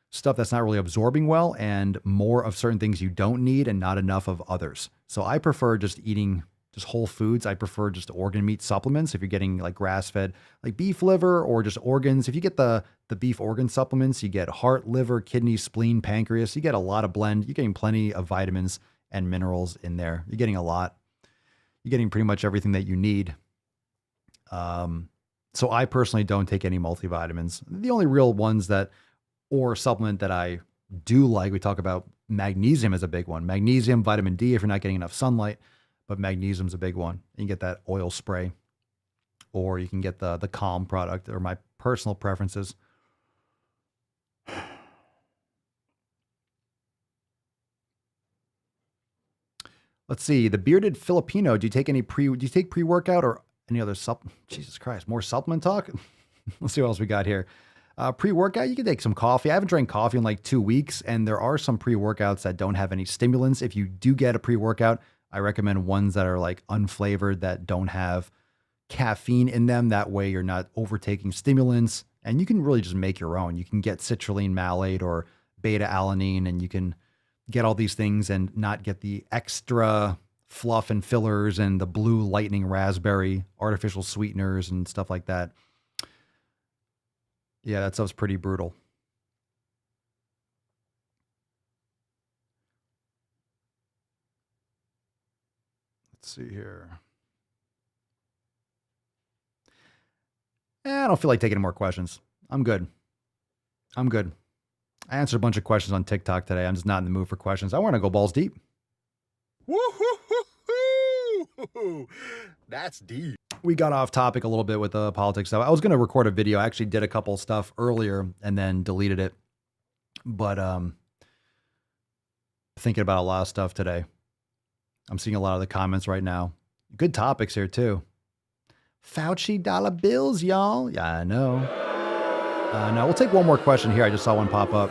stuff that's not really absorbing well and more of certain things you don't need and not enough of others. So I prefer just eating just whole foods. I prefer just organ meat supplements. If you're getting like grass-fed, like beef liver or just organs, if you get the beef organ supplements, you get heart, liver, kidney, spleen, pancreas. You get a lot of blend. You're getting plenty of vitamins and minerals in there. You're getting a lot. You're getting pretty much everything that you need. So I personally don't take any multivitamins. The only real ones or supplement that I do like, we talk about magnesium as a big one. Magnesium, vitamin D if you're not getting enough sunlight, but magnesium's a big one. You can get that oil spray, or you can get the Calm product, or my personal preferences. Let's see. The Bearded Filipino. Do you take pre-workout or any other Jesus Christ, more supplement talk? Let's see what else we got here. Pre-workout, you can take some coffee. I haven't drank coffee in like 2 weeks, and there are some pre-workouts that don't have any stimulants. If you do get a pre-workout, I recommend ones that are like unflavored, that don't have caffeine in them. That way you're not overtaking stimulants, and you can really just make your own. You can get citrulline malate or beta-alanine, and you can get all these things and not get the extra fluff and fillers and the blue lightning raspberry artificial sweeteners and stuff like that. Yeah, that stuff's pretty brutal. Let's see here. I don't feel like taking any more questions. I'm good. I answered a bunch of questions on TikTok today. I'm just not in the mood for questions. I want to go balls deep. Woo-hoo-hoo-hoo. That's deep. We got off topic a little bit with the politics stuff. I was going to record a video. I actually did a couple stuff earlier and then deleted it. But thinking about a lot of stuff today. I'm seeing a lot of the comments right now. Good topics here too. Fauci dollar bills, y'all. Yeah, I know. Now we'll take one more question here. I just saw one pop up.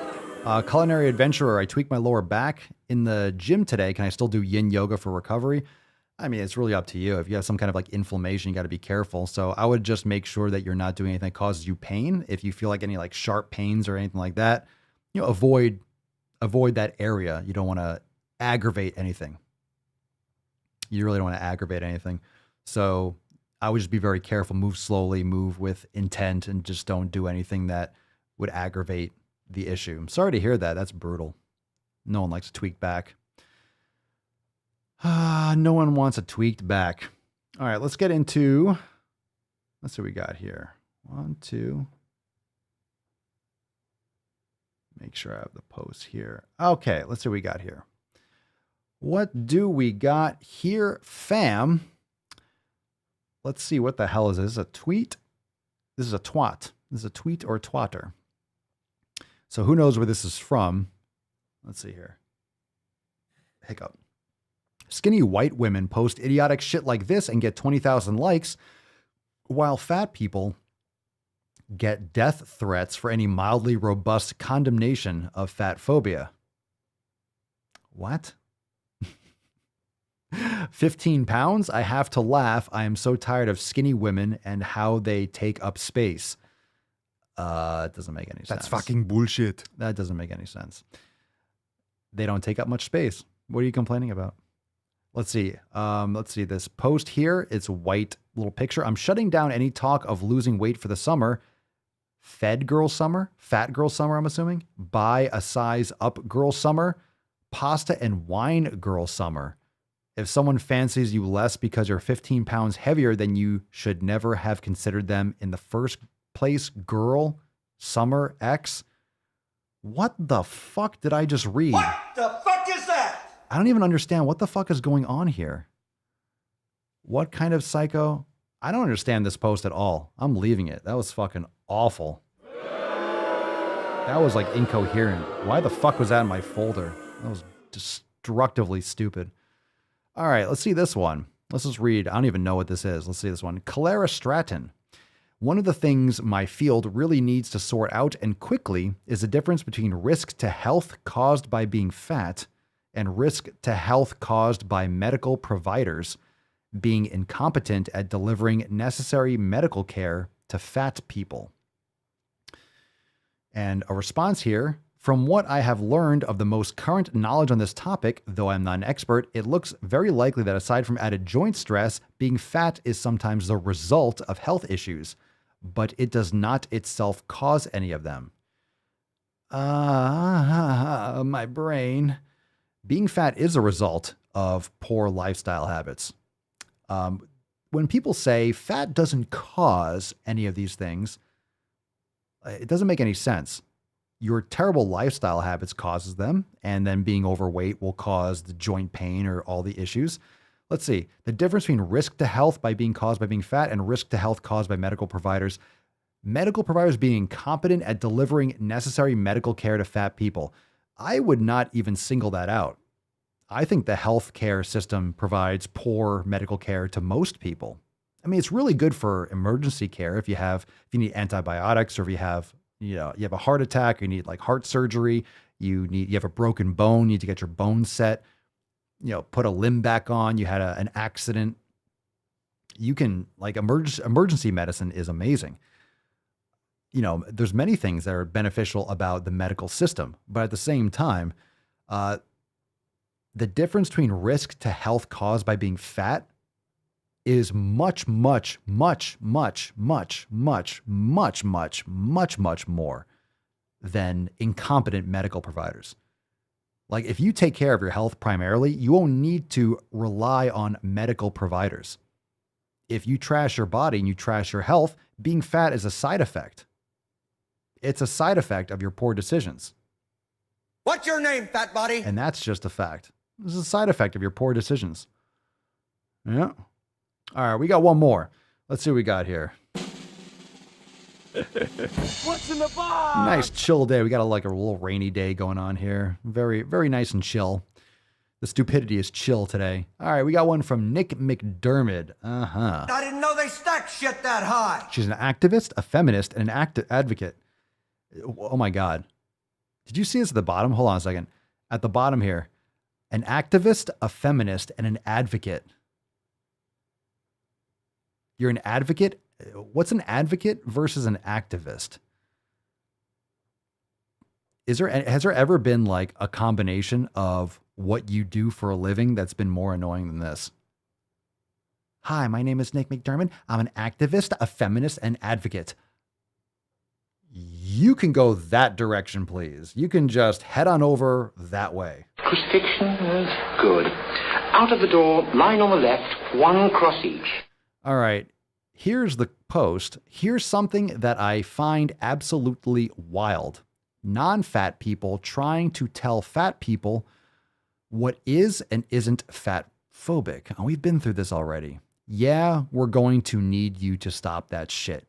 Culinary adventurer. I tweaked my lower back in the gym today. Can I still do yin yoga for recovery? I mean, it's really up to you. If you have some kind of like inflammation, you got to be careful. So I would just make sure that you're not doing anything that causes you pain. If you feel like any like sharp pains or anything like that, avoid that area. You don't want to aggravate anything. You really don't want to aggravate anything. So I would just be very careful, move slowly, move with intent, and just don't do anything that would aggravate the issue. I'm sorry to hear that. That's brutal. No one likes a tweaked back. No one wants a tweaked back. All right, let's get into, let's see what we got here. 1, 2. Make sure I have the post here. Okay, let's see what we got here. What do we got here, fam? Let's see, what the hell is this? Is this a tweet? This is a twat. This is a tweet or twatter. So who knows where this is from? Let's see here. Hiccup. Skinny white women post idiotic shit like this and get 20,000 likes, while fat people get death threats for any mildly robust condemnation of fat phobia. What? 15 pounds? I have to laugh. I am so tired of skinny women and how they take up space. It doesn't make any sense. That's fucking bullshit. That doesn't make any sense. They don't take up much space. What are you complaining about? Let's see. Let's see this post here. It's a white little picture. I'm shutting down any talk of losing weight for the summer. Fed girl summer, fat girl summer, I'm assuming. Buy a size up girl summer. Pasta and wine girl summer. If someone fancies you less because you're 15 pounds heavier, then you should never have considered them in the first place. Girl summer X. What the fuck did I just read? What the fuck is that? I don't even understand what the fuck is going on here. What kind of psycho? I don't understand this post at all. I'm leaving it. That was fucking awful. That was like incoherent. Why the fuck was that in my folder? That was destructively stupid. All right, let's see this one. Let's just read. I don't even know what this is. Let's see this one. Clara Stratton. One of the things my field really needs to sort out and quickly is the difference between risk to health caused by being fat and risk to health caused by medical providers being incompetent at delivering necessary medical care to fat people. And a response here, from what I have learned of the most current knowledge on this topic, though I'm not an expert, it looks very likely that aside from added joint stress, being fat is sometimes the result of health issues, but it does not itself cause any of them. My brain. Being fat is a result of poor lifestyle habits. When people say fat doesn't cause any of these things, it doesn't make any sense. Your terrible lifestyle habits causes them, and then being overweight will cause the joint pain or all the issues. Let's see. The difference between risk to health by being caused by being fat and risk to health caused by medical providers. Medical providers being incompetent at delivering necessary medical care to fat people. I would not even single that out. I think the healthcare system provides poor medical care to most people. I mean, it's really good for emergency care if you need antibiotics, or if you have a heart attack, or you need like heart surgery, you have a broken bone, you need to get your bone set, put a limb back on, you had an accident. You can, like, emergency medicine is amazing. There's many things that are beneficial about the medical system, but at the same time, the difference between risk to health caused by being fat is much, much, much, much, much, much, much, much, much, much more than incompetent medical providers. Like, if you take care of your health primarily, you won't need to rely on medical providers. If you trash your body and you trash your health, being fat is a side effect. It's a side effect of your poor decisions. What's your name, fat body? And that's just a fact. This is a side effect of your poor decisions. Yeah. All right, we got one more. Let's see what we got here. What's in the box? Nice chill day. We got a little rainy day going on here. Very, very nice and chill. The stupidity is chill today. All right, we got one from Nick McDermott. I didn't know they stacked shit that high. She's an activist, a feminist, and an advocate. Oh my God. Did you see this at the bottom? Hold on a second. At the bottom here. An activist, a feminist, and an advocate. You're an advocate? What's an advocate versus an activist? Has there ever been like a combination of what you do for a living that's been more annoying than this? Hi, my name is Nick McDermott. I'm an activist, a feminist, and advocate. You can go that direction, please. You can just head on over that way. Crucifixion is good. Out of the door, line on the left, one cross each. All right. Here's the post. Here's something that I find absolutely wild. Non-fat people trying to tell fat people what is and isn't fat phobic. Oh, we've been through this already. Yeah, we're going to need you to stop that shit.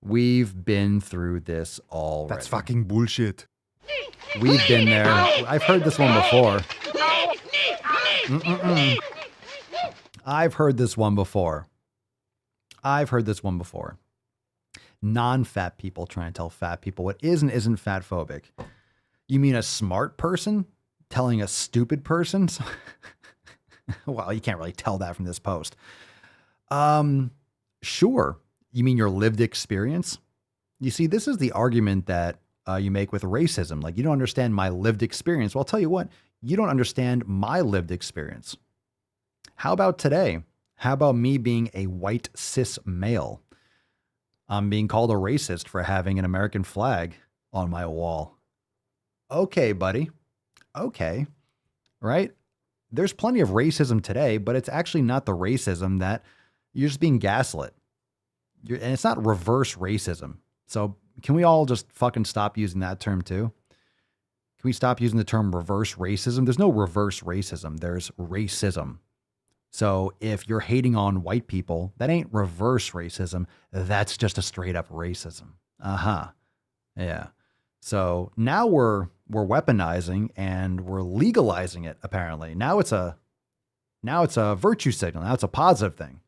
We've been through this already. That's fucking bullshit. We've been there. I've heard this one before. I've heard this one before. Non-fat people trying to tell fat people what is and isn't fat phobic. You mean a smart person telling a stupid person? Well, you can't really tell that from this post. Sure. You mean your lived experience? You see, this is the argument that you make with racism. Like, you don't understand my lived experience. Well, I'll tell you what, you don't understand my lived experience. How about today? How about me being a white cis male? I'm being called a racist for having an American flag on my wall. Okay, buddy. Okay. Right? There's plenty of racism today, but it's actually not the racism that you're just being gaslit. And it's not reverse racism. So can we all just fucking stop using that term too? Can we stop using the term reverse racism? There's no reverse racism. There's racism. So if you're hating on white people, that ain't reverse racism. That's just a straight up racism. Yeah. So now we're weaponizing and we're legalizing it. Apparently now it's a virtue signal. Now it's a positive thing.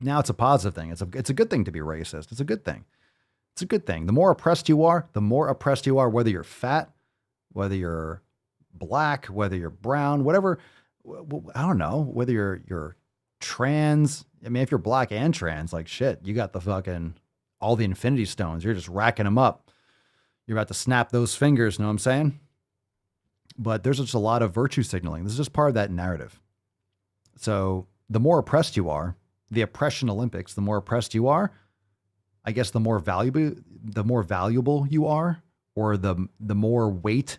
It's a good thing to be racist. It's a good thing. It's a good thing. The more oppressed you are, whether you're fat, whether you're black, whether you're brown, whatever. I don't know, whether you're trans. I mean, if you're black and trans, like shit, you got the fucking, all the infinity stones. You're just racking them up. You're about to snap those fingers. Know what I'm saying? But there's just a lot of virtue signaling. This is just part of that narrative. So the more oppressed you are, the oppression Olympics, the more oppressed you are, I guess the more valuable you are, or the more weight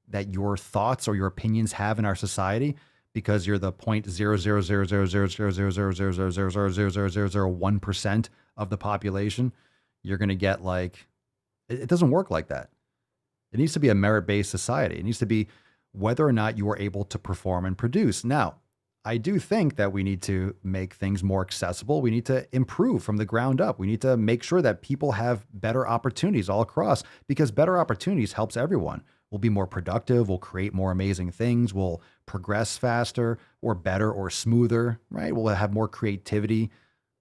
that your thoughts or your opinions have in our society, because you're the 0.000000000000001% of the population, you're going to get like, it doesn't work like that. It needs to be a merit-based society. It needs to be whether or not you are able to perform and produce. Now, I do think that we need to make things more accessible. We need to improve from the ground up. We need to make sure that people have better opportunities all across, because better opportunities helps everyone. We'll be more productive. We'll create more amazing things. We'll progress faster or better or smoother, right? We'll have more creativity.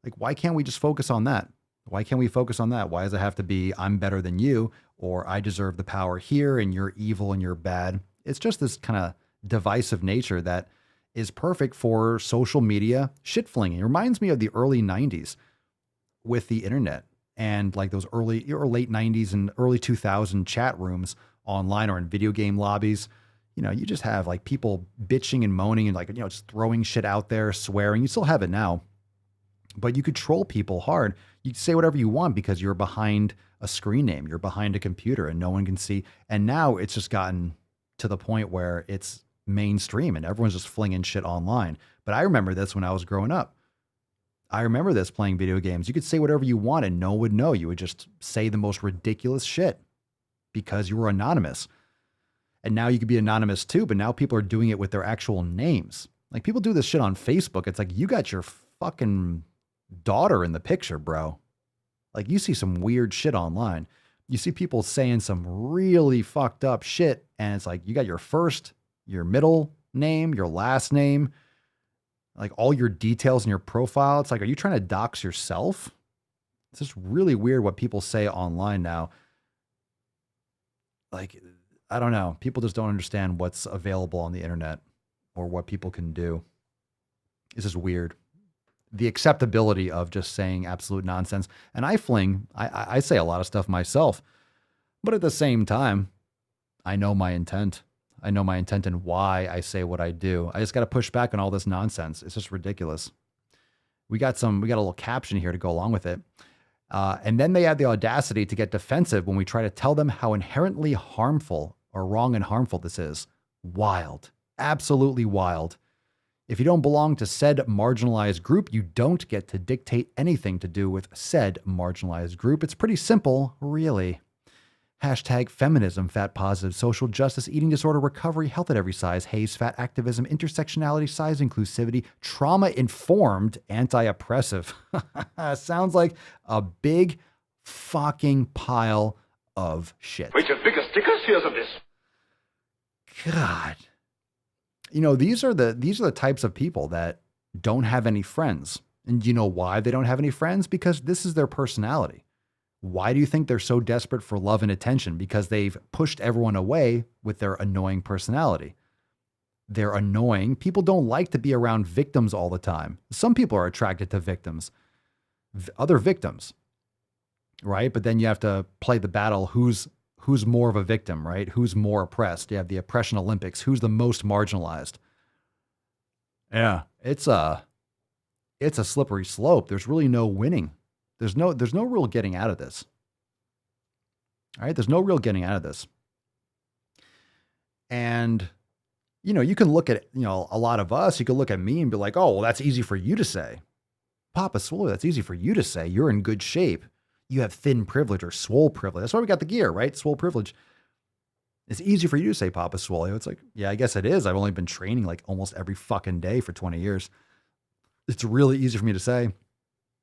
Like, why can't we just focus on that? Why can't we focus on that? Why does it have to be I'm better than you, or I deserve the power here and you're evil and you're bad? It's just this kind of divisive nature that is perfect for social media shit flinging. It reminds me of the early 90s with the internet and like those early or late 90s and early 2000 chat rooms online or in video game lobbies. You know, you just have like people bitching and moaning and like, you know, just throwing shit out there, swearing. You still have it now, but you could troll people hard. You can say whatever you want because you're behind a screen name, you're behind a computer and no one can see. And now it's just gotten to the point where it's mainstream and everyone's just flinging shit online. But I remember this when I was growing up. I remember this playing video games. You could say whatever you want and no one would know. You would just say the most ridiculous shit because you were anonymous. And now you could be anonymous too, but now people are doing it with their actual names. Like, people do this shit on Facebook. It's like, you got your fucking daughter in the picture, bro. Like, you see some weird shit online. You see people saying some really fucked up shit. And it's like, you got your first, your middle name, your last name, like all your details in your profile. It's like, are you trying to dox yourself? It's just really weird what people say online now. Like, I don't know. People just don't understand what's available on the internet or what people can do. It's just weird. The acceptability of just saying absolute nonsense. And I say a lot of stuff myself, but at the same time, I know my intent. I know my intent and why I say what I do. I just got to push back on all this nonsense. It's just ridiculous. We got a little caption here to go along with it. And then they had the audacity to get defensive when we try to tell them how inherently harmful or wrong and harmful this is. Wild. Absolutely wild. If you don't belong to said marginalized group, you don't get to dictate anything to do with said marginalized group. It's pretty simple, really. Hashtag feminism, fat positive, social justice, eating disorder, recovery, health at every size, haze, fat activism, intersectionality, size inclusivity, trauma informed, anti-oppressive. Sounds like a big fucking pile of shit. Wait, your bigger stickers? Here's of this. God. You know, these are the types of people that don't have any friends. And you know why they don't have any friends? Because this is their personality. Why do you think they're so desperate for love and attention? Because they've pushed everyone away with their annoying personality. They're annoying. People don't like to be around victims all the time. Some people are attracted to victims, other victims, right? But then you have to play the battle. Who's more of a victim, right? Who's more oppressed? You have the oppression Olympics. Who's the most marginalized? Yeah, it's a slippery slope. There's really no winning. There's no real getting out of this. All right, there's no real getting out of this. And you know, you can look at, you know, a lot of us, you can look at me and be like, "Oh, well, that's easy for you to say." Papa Swole, that's easy for you to say. You're in good shape. You have thin privilege or swole privilege. That's why we got the gear, right? Swole privilege. It's easy for you to say, Papa Swole. It's like, yeah, I guess it is. I've only been training like almost every fucking day for 20 years. It's really easy for me to say.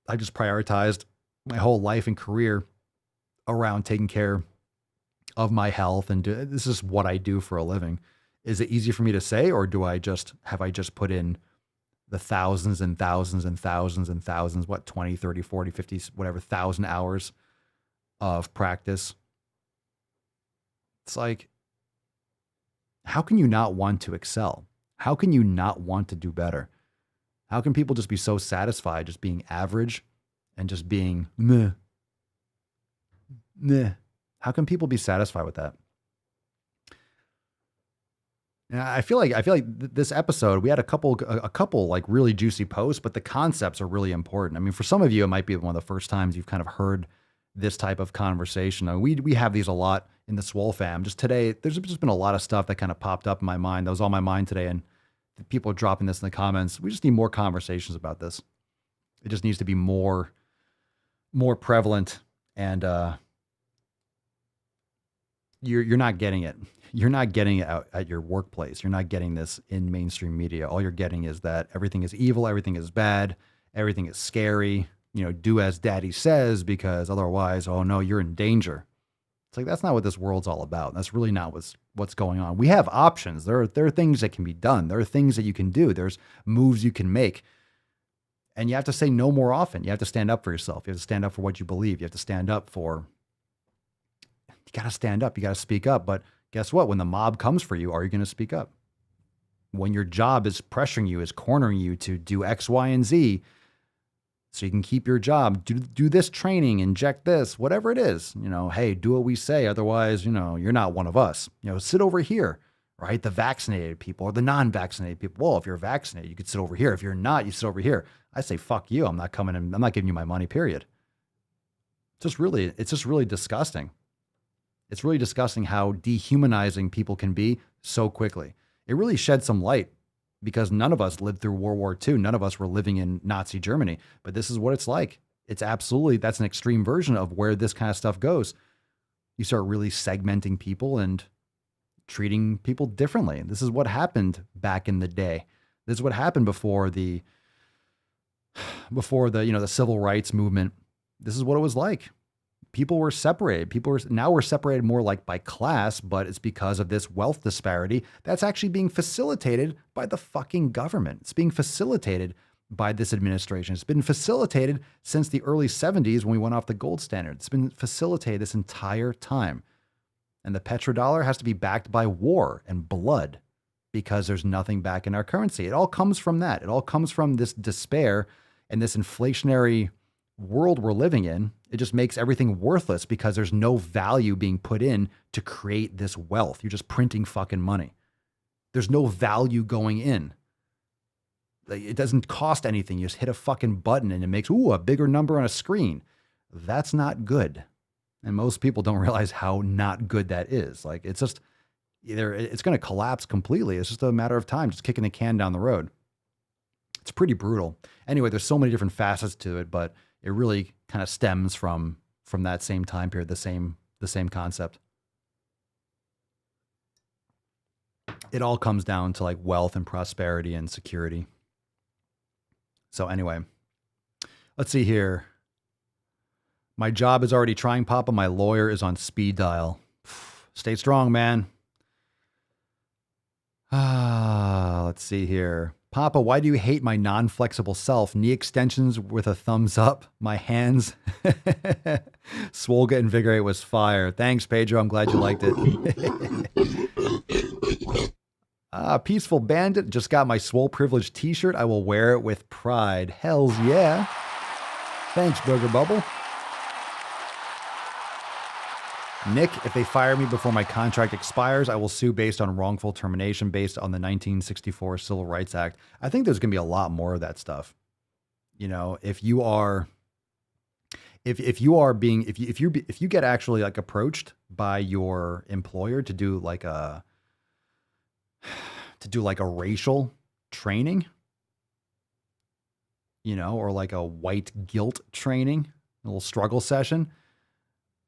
I just prioritized my whole life and career around taking care of my health. And this is what I do for a living. Is it easy for me to say, or have I just put in the thousands and thousands and thousands and thousands, 20, 30, 40, 50, whatever, 1,000 hours of practice? It's like, how can you not want to excel? How can you not want to do better? How can people just be so satisfied just being average and just being meh? How can people be satisfied with that? I feel like this episode, we had a couple like really juicy posts, but the concepts are really important. I mean, for some of you, it might be one of the first times you've kind of heard this type of conversation. I mean, we have these a lot in the SwoleFam. Just today, there's just been a lot of stuff that kind of popped up in my mind. That was on my mind today, and people are dropping this in the comments. We just need more conversations about this. It just needs to be more prevalent, and you're not getting it. You're not getting it out at your workplace. You're not getting this in mainstream media. All you're getting is that everything is evil, everything is bad, everything is scary. You know, do as daddy says, because otherwise, oh no, you're in danger. It's like, that's not what this world's all about. That's really not what's going on. We have options. There are things that can be done. There are things that you can do. There's moves you can make. And you have to say no more often. You have to stand up for yourself. You have to stand up for what you believe. You have to stand up for, you got to stand up. You got to speak up. But guess what? When the mob comes for you, are you going to speak up? When your job is pressuring you, is cornering you to do X, Y, and Z, so you can keep your job, do this training, inject this, whatever it is, you know, hey, do what we say. Otherwise, you know, you're not one of us. You know, sit over here, right? The vaccinated people or the non-vaccinated people. Well, if you're vaccinated, you could sit over here. If you're not, you sit over here. I say, fuck you. I'm not coming in. I'm not giving you my money, period. It's just really disgusting. It's really disgusting how dehumanizing people can be so quickly. It really sheds some light, because none of us lived through World War II. None of us were living in Nazi Germany, but this is what it's like. It's absolutely, that's an extreme version of where this kind of stuff goes. You start really segmenting people and treating people differently. This is what happened back in the day. This is what happened before the, you know, the civil rights movement. This is what it was like. People were separated. Now we're separated more like by class, but it's because of this wealth disparity that's actually being facilitated by the fucking government. It's being facilitated by this administration. It's been facilitated since the early 70s when we went off the gold standard. It's been facilitated this entire time. And the petrodollar has to be backed by war and blood, because there's nothing back in our currency. It all comes from that. It all comes from this despair and this inflationary world we're living in. It just makes everything worthless because there's no value being put in to create this wealth. You're just printing fucking money. There's no value going in. It doesn't cost anything. You just hit a fucking button and it makes, a bigger number on a screen. That's not good. And most people don't realize how not good that is. Like, it's just either it's going to collapse completely. It's just a matter of time, just kicking the can down the road. It's pretty brutal. Anyway, there's so many different facets to it, but it really kind of stems from that same time period, the same concept. It all comes down to like wealth and prosperity and security. So anyway, let's see here. My job is already trying, Papa. My lawyer is on speed dial. Stay strong, man. Let's see here. Papa, why do you hate my non-flexible self? Knee extensions with a thumbs up. My hands. Swole Get Invigorate was fire. Thanks, Pedro. I'm glad you liked it. Peaceful Bandit. Just got my Swole Privilege t-shirt. I will wear it with pride. Hells yeah. Thanks, Booger Bubble. Nick, if they fire me before my contract expires, I will sue based on wrongful termination based on the 1964 Civil Rights Act. I think there's going to be a lot more of that stuff. You know, if you get actually like approached by your employer to do like a racial training, you know, or like a white guilt training, a little struggle session,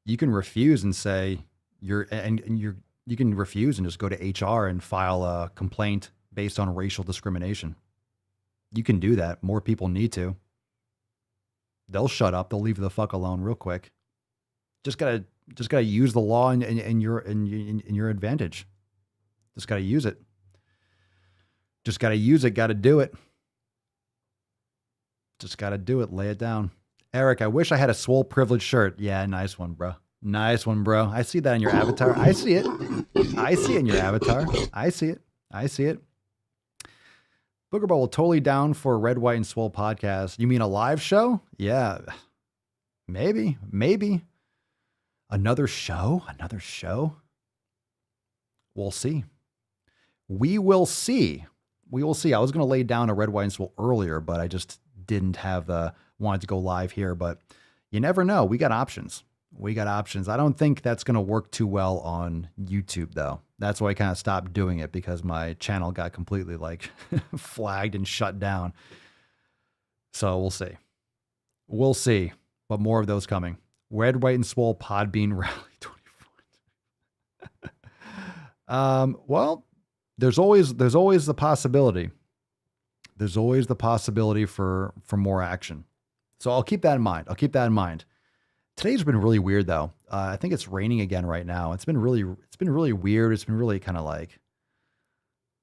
you can refuse and say you can refuse and just go to HR and file a complaint based on racial discrimination. You can do that. More people need to. They'll shut up. They'll leave the fuck alone real quick. Just gotta use the law in your advantage. Just gotta use it. Just gotta use it. Gotta do it. Just gotta do it. Lay it down. Eric, I wish I had a Swole Privilege shirt. Yeah, nice one, bro. Nice one, bro. I see that in your avatar. I see it. I see it in your avatar. I see it. I see it. Booger Bubble totally down for a Red, White, and Swole podcast. You mean a live show? Yeah. Maybe. Maybe. Another show? Another show? We'll see. We will see. We will see. I was going to lay down a Red, White, and Swole earlier, but I just didn't wanted to go live here, but you never know. We got options. We got options. I don't think that's going to work too well on YouTube though. That's why I kind of stopped doing it because my channel got completely like flagged and shut down. So we'll see. We'll see, but more of those coming. Red, White, and Swole Podbean Rally 24. Well, there's always the possibility. There's always the possibility for more action. So I'll keep that in mind. I'll keep that in mind. Today's been really weird though. I think it's raining again right now. It's been really weird. It's been really kind of like,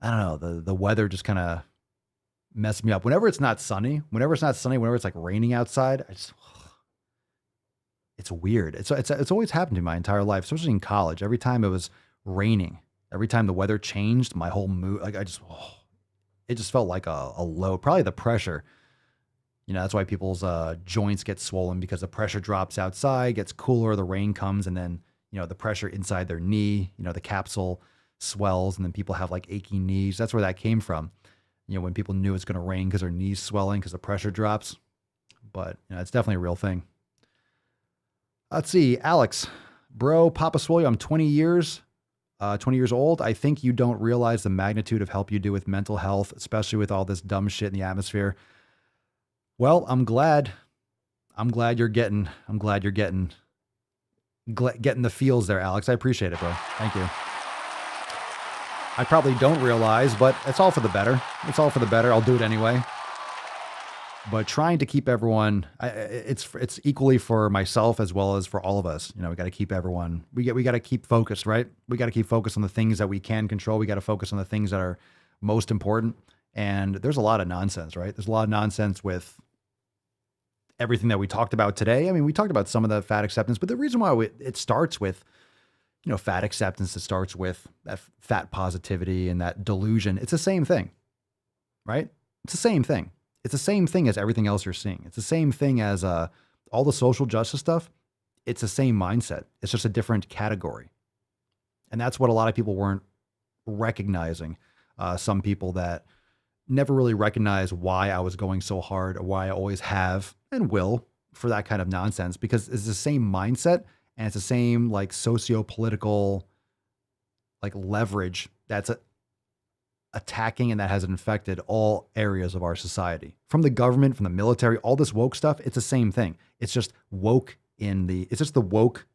I don't know, the weather just kind of messed me up. Whenever it's not sunny, whenever it's like raining outside, it's weird. It's always happened to me my entire life, especially in college. Every time it was raining, every time the weather changed, my whole mood, like it just felt like a load, probably the pressure. You know, that's why people's joints get swollen because the pressure drops outside, gets cooler, the rain comes, and then, you know, the pressure inside their knee, you know, the capsule swells, and then people have like aching knees. That's where that came from. You know, when people knew it's going to rain because their knees swelling because the pressure drops. But, you know, it's definitely a real thing. Let's see. Alex, bro, Papa Swole, I'm 20 years old. I think you don't realize the magnitude of help you do with mental health, especially with all this dumb shit in the atmosphere. Well, I'm glad you're getting the feels there, Alex. I appreciate it, bro. Thank you. I probably don't realize, but it's all for the better. It's all for the better. I'll do it anyway. But trying to keep everyone, it's equally for myself as well as for all of us. You know, we got to keep everyone, we got to keep focused, right? We got to keep focused on the things that we can control. We got to focus on the things that are most important. And there's a lot of nonsense, right? There's a lot of nonsense with everything that we talked about today. I mean, we talked about some of the fat acceptance, but the reason why it starts with, you know, fat acceptance, it starts with that fat positivity and that delusion. It's the same thing, right? It's the same thing. It's the same thing as everything else you're seeing. It's the same thing as all the social justice stuff. It's the same mindset. It's just a different category. And that's what a lot of people weren't recognizing. Some people that never really recognized why I was going so hard or why I always have and will for that kind of nonsense, because it's the same mindset and it's the same like socio-political like leverage attacking and that has infected all areas of our society. From the government, from the military, all this woke stuff, it's the same thing. It's just it's just the woke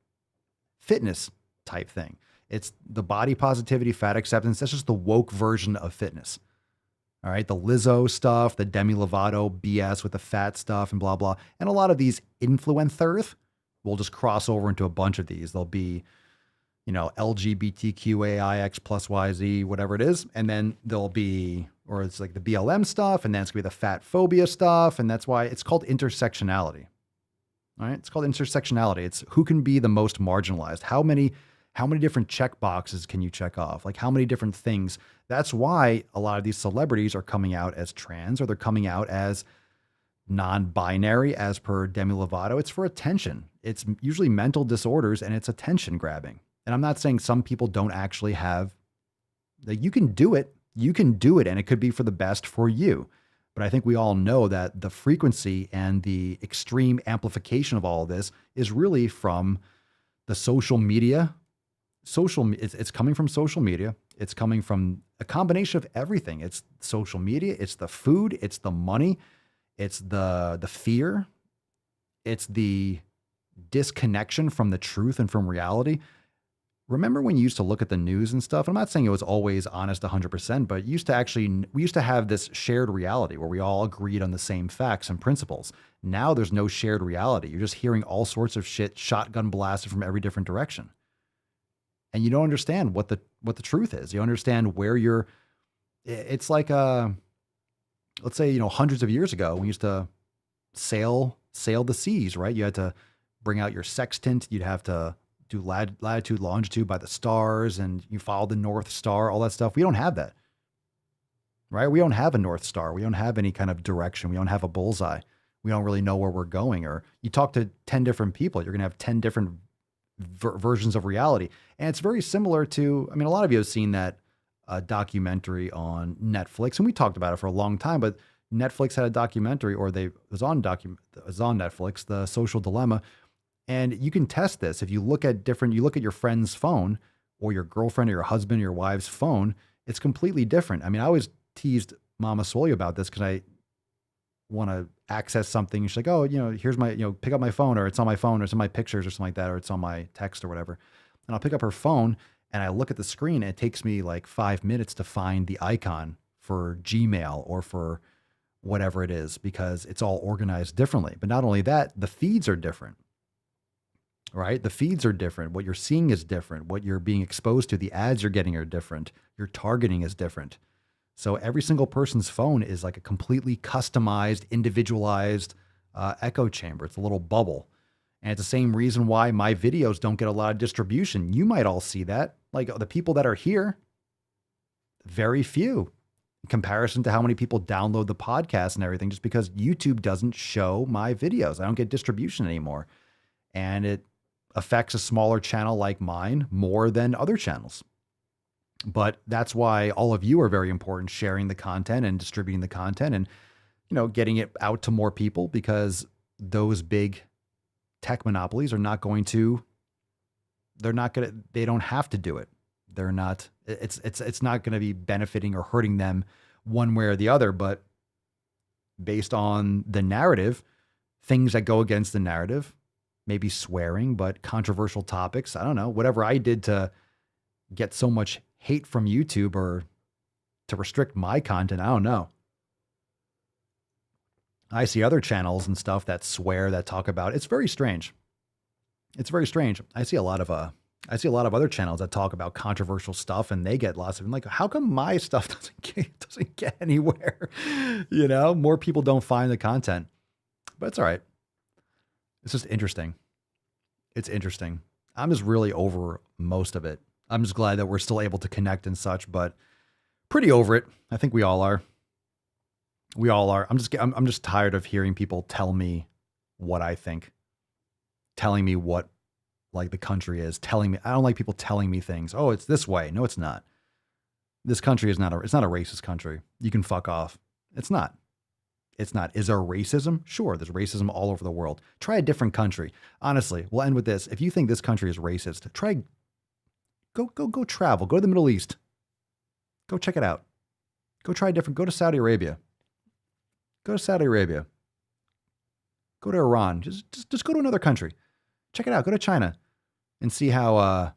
fitness type thing. It's the body positivity, fat acceptance. That's just the woke version of fitness. All right. The Lizzo stuff, the Demi Lovato BS with the fat stuff and blah, blah. And a lot of these influencers will just cross over into a bunch of these. They'll be, LGBTQAIX plus YZ, whatever it is. And then there'll be, or it's like the BLM stuff. And then it's going to be the fat phobia stuff. And that's why it's called intersectionality. All right. It's called intersectionality. It's who can be the most marginalized. How many different check boxes can you check off? Like how many different things? That's why a lot of these celebrities are coming out as trans, or they're coming out as non-binary as per Demi Lovato. It's for attention. It's usually mental disorders and it's attention grabbing. And I'm not saying some people don't actually have, like, you can do it. You can do it and it could be for the best for you. But I think we all know that the frequency and the extreme amplification of all of this is really from the social media. It's coming from social media. It's coming from a combination of everything. It's social media. It's the food. It's the money. It's the fear. It's the disconnection from the truth and from reality. Remember when you used to look at the news and stuff? I'm not saying it was always honest 100%, but we used to have this shared reality where we all agreed on the same facts and principles. Now there's no shared reality. You're just hearing all sorts of shit shotgun blasted from every different direction. And you don't understand what the truth is. You understand where it's like, let's say, hundreds of years ago, we used to sail the seas, right? You had to bring out your sextant. You'd have to do latitude, longitude by the stars, and you follow the North Star, all that stuff. We don't have that, right? We don't have a North Star. We don't have any kind of direction. We don't have a bullseye. We don't really know where we're going. Or you talk to 10 different people, you're going to have 10 different versions of reality. And it's very similar to, a lot of you have seen that documentary on Netflix, and we talked about it for a long time, but Netflix had a documentary, or it was on Netflix, The Social Dilemma. And you can test this. If you look at your friend's phone or your girlfriend or your husband or your wife's phone, it's completely different. I always teased Mama Swole about this because I want to access something. She's like, oh, here's my, pick up my phone, or it's on my phone, or it's in my pictures or something like that, or it's on my text or whatever. And I'll pick up her phone and I look at the screen and it takes me like 5 minutes to find the icon for Gmail or for whatever it is, because it's all organized differently. But not only that, the feeds are different. Right? The feeds are different. What you're seeing is different. What you're being exposed to, the ads you're getting are different. Your targeting is different. So every single person's phone is like a completely customized, individualized echo chamber. It's a little bubble. And it's the same reason why my videos don't get a lot of distribution. You might all see that. Like the people that are here, very few in comparison to how many people download the podcast and everything, just because YouTube doesn't show my videos. I don't get distribution anymore. And it affects a smaller channel like mine more than other channels. But that's why all of you are very important, sharing the content and distributing the content and, getting it out to more people, because those big tech monopolies are not going to, they don't have to do it. They're not, it's not going to be benefiting or hurting them one way or the other, but based on the narrative, things that go against the narrative, maybe swearing, but controversial topics. I don't know, whatever I did to get so much hate from YouTube or to restrict my content. I don't know. I see other channels and stuff that swear, that talk about, it's very strange. It's very strange. I see a lot of other channels that talk about controversial stuff and they get lots of, like, how come my stuff doesn't get anywhere? More people don't find the content, but it's all right. It's just interesting. It's interesting. I'm just really over most of it. I'm just glad that we're still able to connect and such, but pretty over it. I think we all are. We all are. I'm just tired of hearing people tell me what I think, telling me what like the country is, telling me. I don't like people telling me things. Oh, it's this way. No, it's not. This country is it's not a racist country. You can fuck off. It's not. It's not. Is there racism? Sure, there's racism all over the world. Try a different country. Honestly, we'll end with this. If you think this country is racist, go travel. Go to the Middle East. Go check it out. Go try different. Go to Saudi Arabia. Go to Saudi Arabia. Go to Iran. Just go to another country. Check it out. Go to China and see how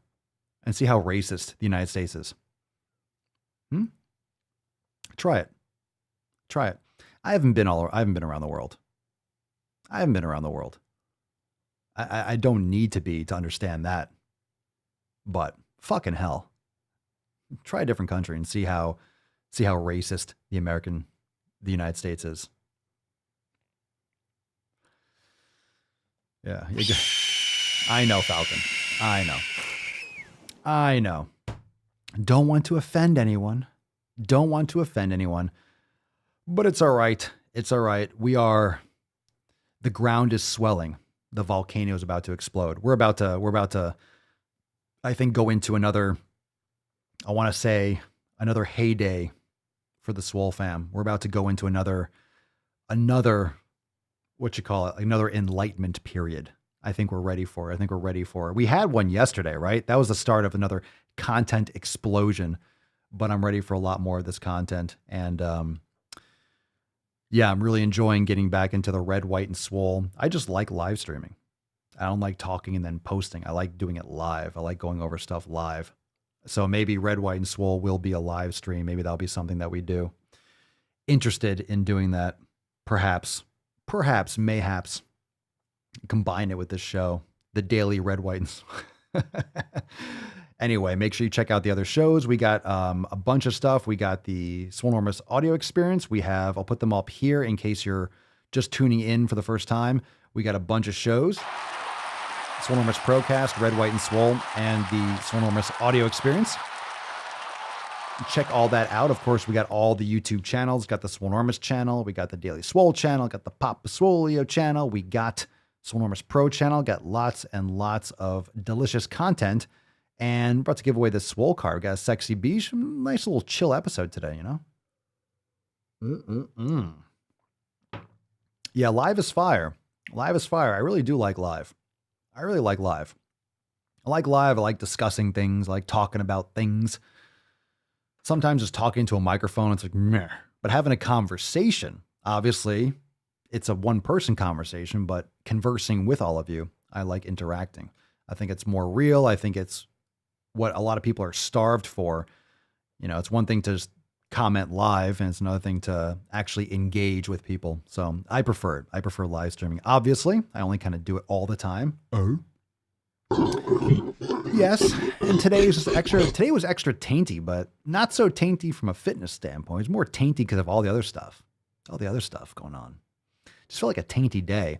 racist the United States is. Try it. Try it. I haven't been around the world. I haven't been around the world. I don't need to be to understand that. But fucking hell. Try a different country and see how racist the United States is. Yeah. I know, Falcon. I know. Don't want to offend anyone. But it's all right. It's all right. The ground is swelling. The volcano is about to explode. We're about to, I think, go into another heyday for the SwoleFam. We're about to go into another, another enlightenment period. I think we're ready for it. We had one yesterday, right? That was the start of another content explosion, but I'm ready for a lot more of this content. And, yeah, I'm really enjoying getting back into the red, white, and swole. I just like live streaming. I don't like talking and then posting. I like doing it live. I like going over stuff live. So maybe red, white, and swole will be a live stream. Maybe that'll be something that we do. Interested in doing that. Perhaps, mayhaps. Combine it with this show. The daily red, white, and swole. Anyway, make sure you check out the other shows. We got a bunch of stuff. We got the SwoleNormus audio experience. I'll put them up here in case you're just tuning in for the first time. We got a bunch of shows. SwoleNormus Procast, Red, White, and Swole, and the SwoleNormus audio experience. Check all that out. Of course, we got all the YouTube channels. Got the SwoleNormus channel. We got the Daily Swole channel. Got the Papa Swoleo channel. We got SwoleNormus Pro channel. Got lots and lots of delicious content. And we're about to give away this Swole card. We got a sexy beach. Nice little chill episode today, you know? Yeah, live is fire. Live is fire. I really do like live. I really like live. I like live. I like discussing things. I like talking about things. Sometimes just talking to a microphone, it's like, meh. But having a conversation, obviously, it's a one-person conversation, but conversing with all of you, I like interacting. I think it's more real. I think it's what a lot of people are starved for. You know, it's one thing to just comment live, and it's another thing to actually engage with people. So I prefer it. I prefer live streaming. Obviously, I only kind of do it all the time. Oh. Yes, and today was extra tainty, but not so tainty from a fitness standpoint. It's more tainty because of all the other stuff going on. Just feel like a tainty day.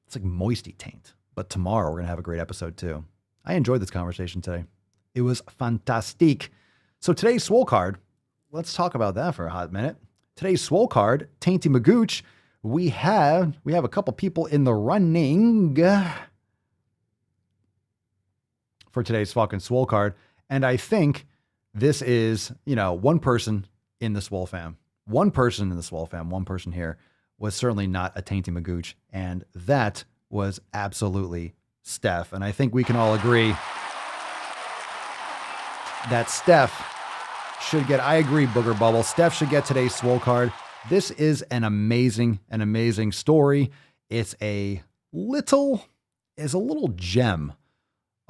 It's like moisty taint. But tomorrow we're going to have a great episode too. I enjoyed this conversation today. It was fantastic. So today's Swole card, let's talk about that for a hot minute. Today's Swole card, Tainty Magooch. We have a couple people in the running for today's fucking Swole card. And I think this is, one person in the SwoleFam. One person in the SwoleFam, one person here was certainly not a Tainty Magooch. And that was absolutely Steph. And I think we can all agree that Steph should get, I agree, Booger Bubble. Steph should get today's Swole card. This is an amazing story. It's a little gem.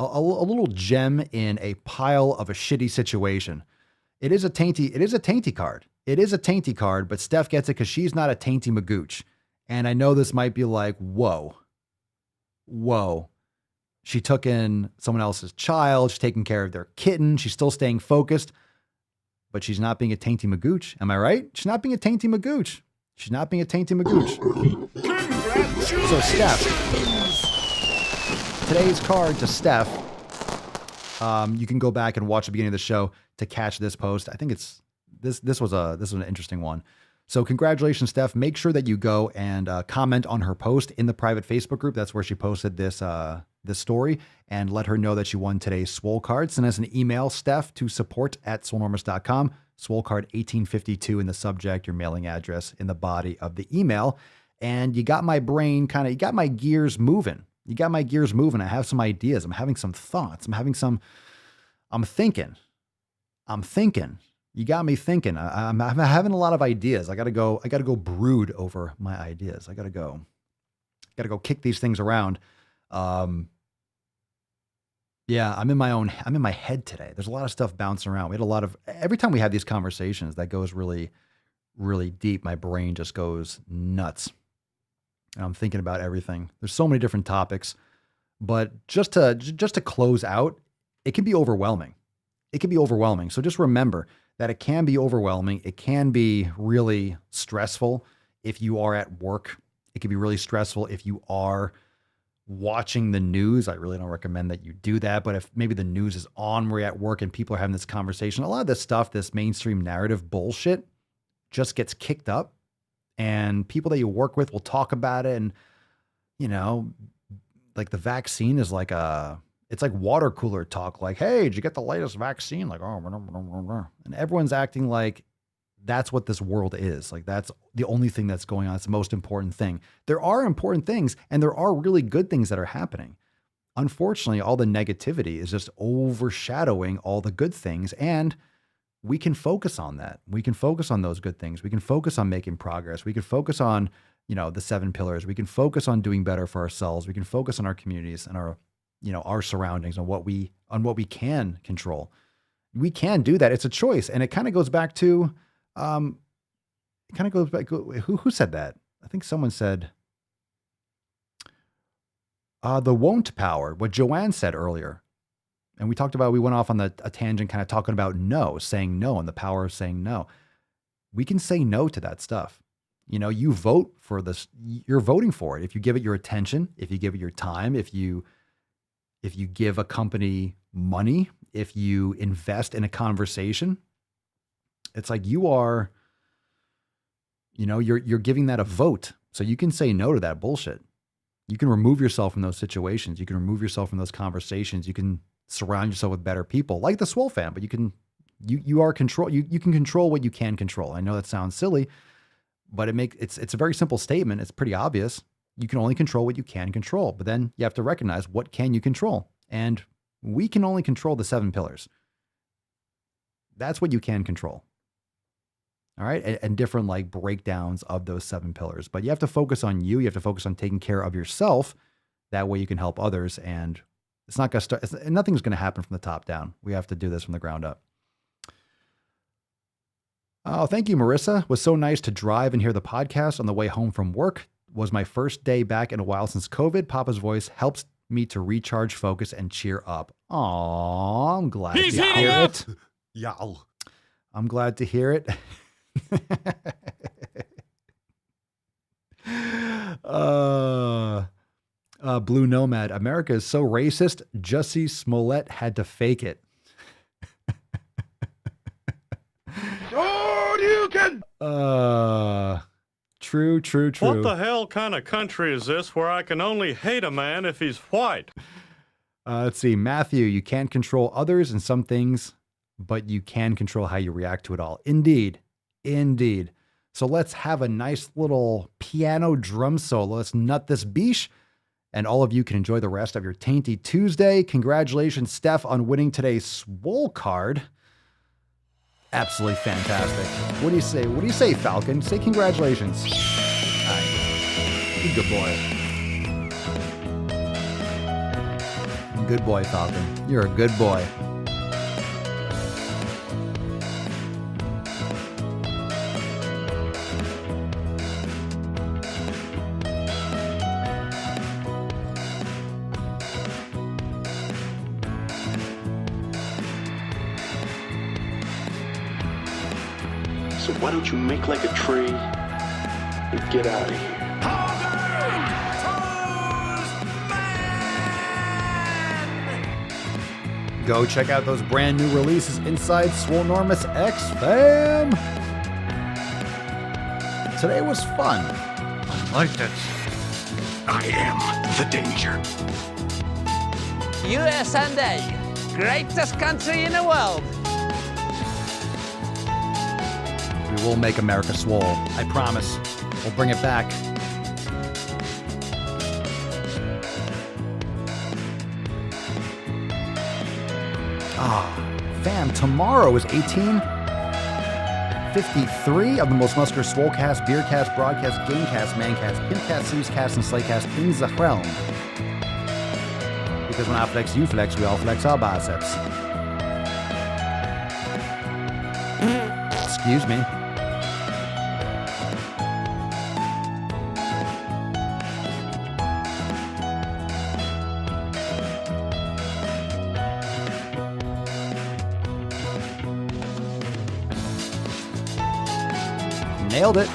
A little gem in a pile of a shitty situation. It is a tainty card. It is a tainty card, but Steph gets it because she's not a Tainty Magooch. And I know this might be like, whoa. She took in someone else's child. She's taking care of their kitten. She's still staying focused, but she's not being a Tainty Magooch. Am I right? She's not being a Tainty Magooch. So Steph, today's card to Steph, you can go back and watch the beginning of the show to catch this post. I think it's this was an interesting one. So congratulations, Steph. Make sure that you go and comment on her post in the private Facebook group. That's where she posted this story, and let her know that you won today's Swole card. Send us an email, Steph, to support@swolenormus.com. Swole card 1852 in the subject, your mailing address in the body of the email. And you got my brain you got my gears moving. I have some ideas. I'm having some thoughts. I'm thinking, You got me thinking. I'm having a lot of ideas. I gotta go brood over my ideas. I gotta go kick these things around. Yeah, I'm in my head today. There's a lot of stuff bouncing around. Every time we have these conversations that goes really, really deep, my brain just goes nuts. And I'm thinking about everything. There's so many different topics, but just to close out, it can be overwhelming. It can be overwhelming. So just remember that it can be overwhelming. It can be really stressful if you are at work. It can be really stressful if you are watching the news. I really don't recommend that you do that. But if maybe the news is on where you're at work and people are having this conversation, a lot of this stuff, this mainstream narrative bullshit just gets kicked up and people that you work with will talk about it. And, you know, like the vaccine is like it's like water cooler talk. Like, hey, did you get the latest vaccine? Like, oh, and everyone's acting like that's what this world is. Like, that's the only thing that's going on. It's the most important thing. There are important things and there are really good things that are happening. Unfortunately, all the negativity is just overshadowing all the good things. And we can focus on that. We can focus on those good things. We can focus on making progress. We can focus on, you know, the 7 pillars. We can focus on doing better for ourselves. We can focus on our communities and our surroundings, on what we can control. We can do that. It's a choice. And it kind of goes back to, who said that? I think someone said, the won't power, what Joanne said earlier. And we went off on a tangent, kind of talking about saying no and the power of saying no. We can say no to that stuff. You know, you vote for this, you're voting for it. If you give it your attention, if you give it your time, if you give a company money, if you invest in a conversation, it's like you're giving that a vote. So you can say no to that bullshit. You can remove yourself from those situations. You can remove yourself from those conversations. You can surround yourself with better people like the SwoleFam, but you can control what you can control. I know that sounds silly, but it's a very simple statement. It's pretty obvious. You can only control what you can control, but then you have to recognize what can you control. And we can only control the 7 pillars. That's what you can control. All right. And different like breakdowns of those 7 pillars, but you have to focus on you. You have to focus on taking care of yourself. That way you can help others. And it's not going to start. Nothing's going to happen from the top down. We have to do this from the ground up. Oh, thank you, Marissa. It was so nice to drive and hear the podcast on the way home from work. Was my first day back in a while since COVID. Papa's voice helps me to recharge, focus, and cheer up. Aw, I'm glad to hear it. Yow. I'm glad to hear it. Blue Nomad. America is so racist. Jussie Smollett had to fake it. True. What the hell kind of country is this where I can only hate a man if he's white? Let's see. Matthew, you can't control others and some things, but you can control how you react to it all. Indeed. So let's have a nice little piano drum solo. Let's nut this beesh, and all of you can enjoy the rest of your Tainty Tuesday. Congratulations, Steph, on winning today's Swole card. Absolutely fantastic. What do you say? What do you say, Falcon? Say congratulations. All right. You're a good boy. Good boy, Falcon. You're a good boy. So why don't you make like a tree and get out of here? Go check out those brand new releases inside Swolenormous X, fam. Today was fun. I like that. I am the danger. USA, greatest country in the world. We will make America swole. I promise. We'll bring it back. Fam, tomorrow is 18. 53 of the most muscular Swolecast, Beercast, Broadcast, Gamecast, Mancast, Pimpcast, Snoozecast, and Slaycast in the realm. Because when I flex, you flex, we all flex our biceps. Excuse me. Nailed it.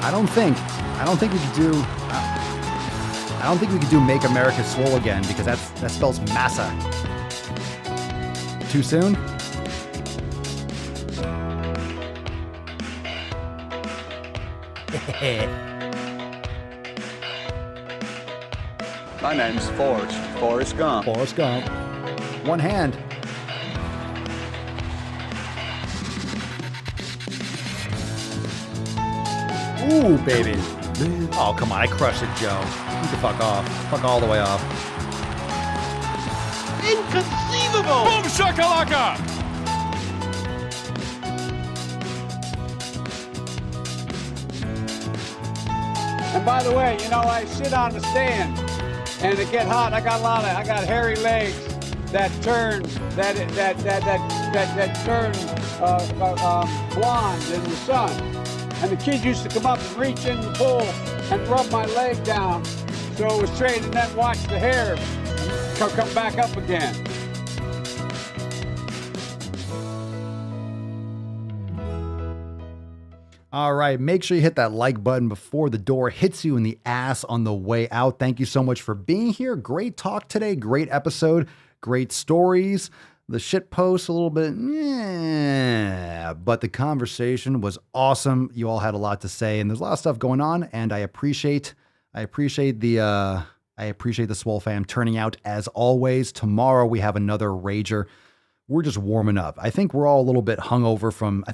I don't think we could do. I don't think we could do "Make America Swole" again because that spells massa. Too soon. My name's Forrest Gump. Forrest Gump. One hand. Ooh, baby. Oh, come on. I crushed it, Joe. You can fuck off. Fuck all the way off. Inconceivable! Boom shakalaka! And by the way, you know, I sit on the stand and it get hot. I got hairy legs that turn blonde in the sun. And the kids used to come up and reach in the pool and rub my leg down so it was straight, and then watch the hair come back up again. All right, make sure you hit that like button before the door hits you in the ass on the way out. Thank you so much for being here. Great talk today. Great episode. Great stories. The shit post a little bit, yeah, but the conversation was awesome. You all had a lot to say, and there's a lot of stuff going on, and I appreciate the SwoleFam turning out as always. Tomorrow we have another rager. We're just warming up. I think we're all a little bit hungover from.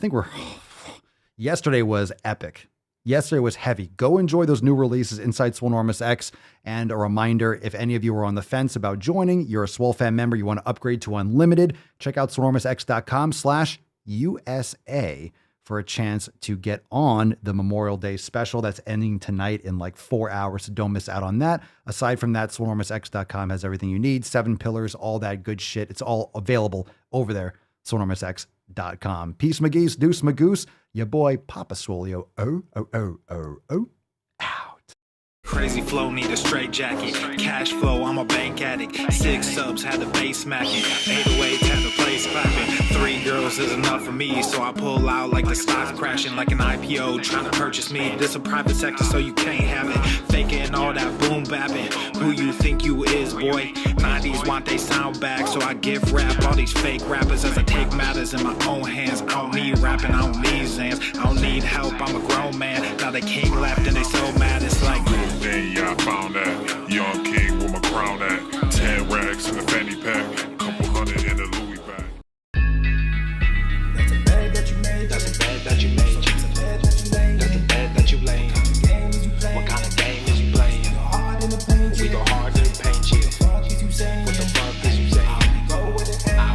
Yesterday was epic. Yesterday was heavy. Go enjoy those new releases inside Swolenormous X. And a reminder, if any of you are on the fence about joining, you're a SwoleFam member, you want to upgrade to Unlimited, check out swolenormousx.com/USA for a chance to get on the Memorial Day special that's ending tonight in like 4 hours. So don't miss out on that. Aside from that, swolenormousx.com has everything you need. 7 pillars, all that good shit. It's all available over there. swolenormousx.com. Peace, McGeese, deuce, Magoose. Your boy, Papa Swolio. Out. Crazy flow, need a straight jacket. Cash flow, I'm a bank addict. 6 subs, had the bass smacking. 808, had the place clapping. 3 girls is enough for me, so I pull out like the stock crashing. Like an IPO, trying to purchase me. This a private sector, so you can't have it. Faking all that boom bapping. Who you think you is, boy? 90s want they sound back, so I give rap all these fake rappers as I take matters in my own hands. I don't need rapping, I don't need Zans. I don't need help, I'm a grown man. Now they king left and they so mad, it's like yeah, I found that young king with my crown at 10 racks in the fanny pack, couple hundred in the Louis bag. that's a bed that you made. That's a bed that you made. That's a bed that you laid. That's a bed that you laid. What kind of game is you playing? We go hard in the paint, yeah. What the fuck is you saying? I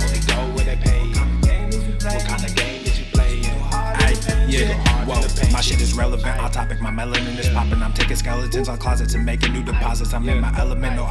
only go where they pay. What kind of game is you playing? Yeah, whoa, my shit is relevant. Our topic, my melanin is popping. I'm taking skeletons on closets and making new deposits. I'm in my element, no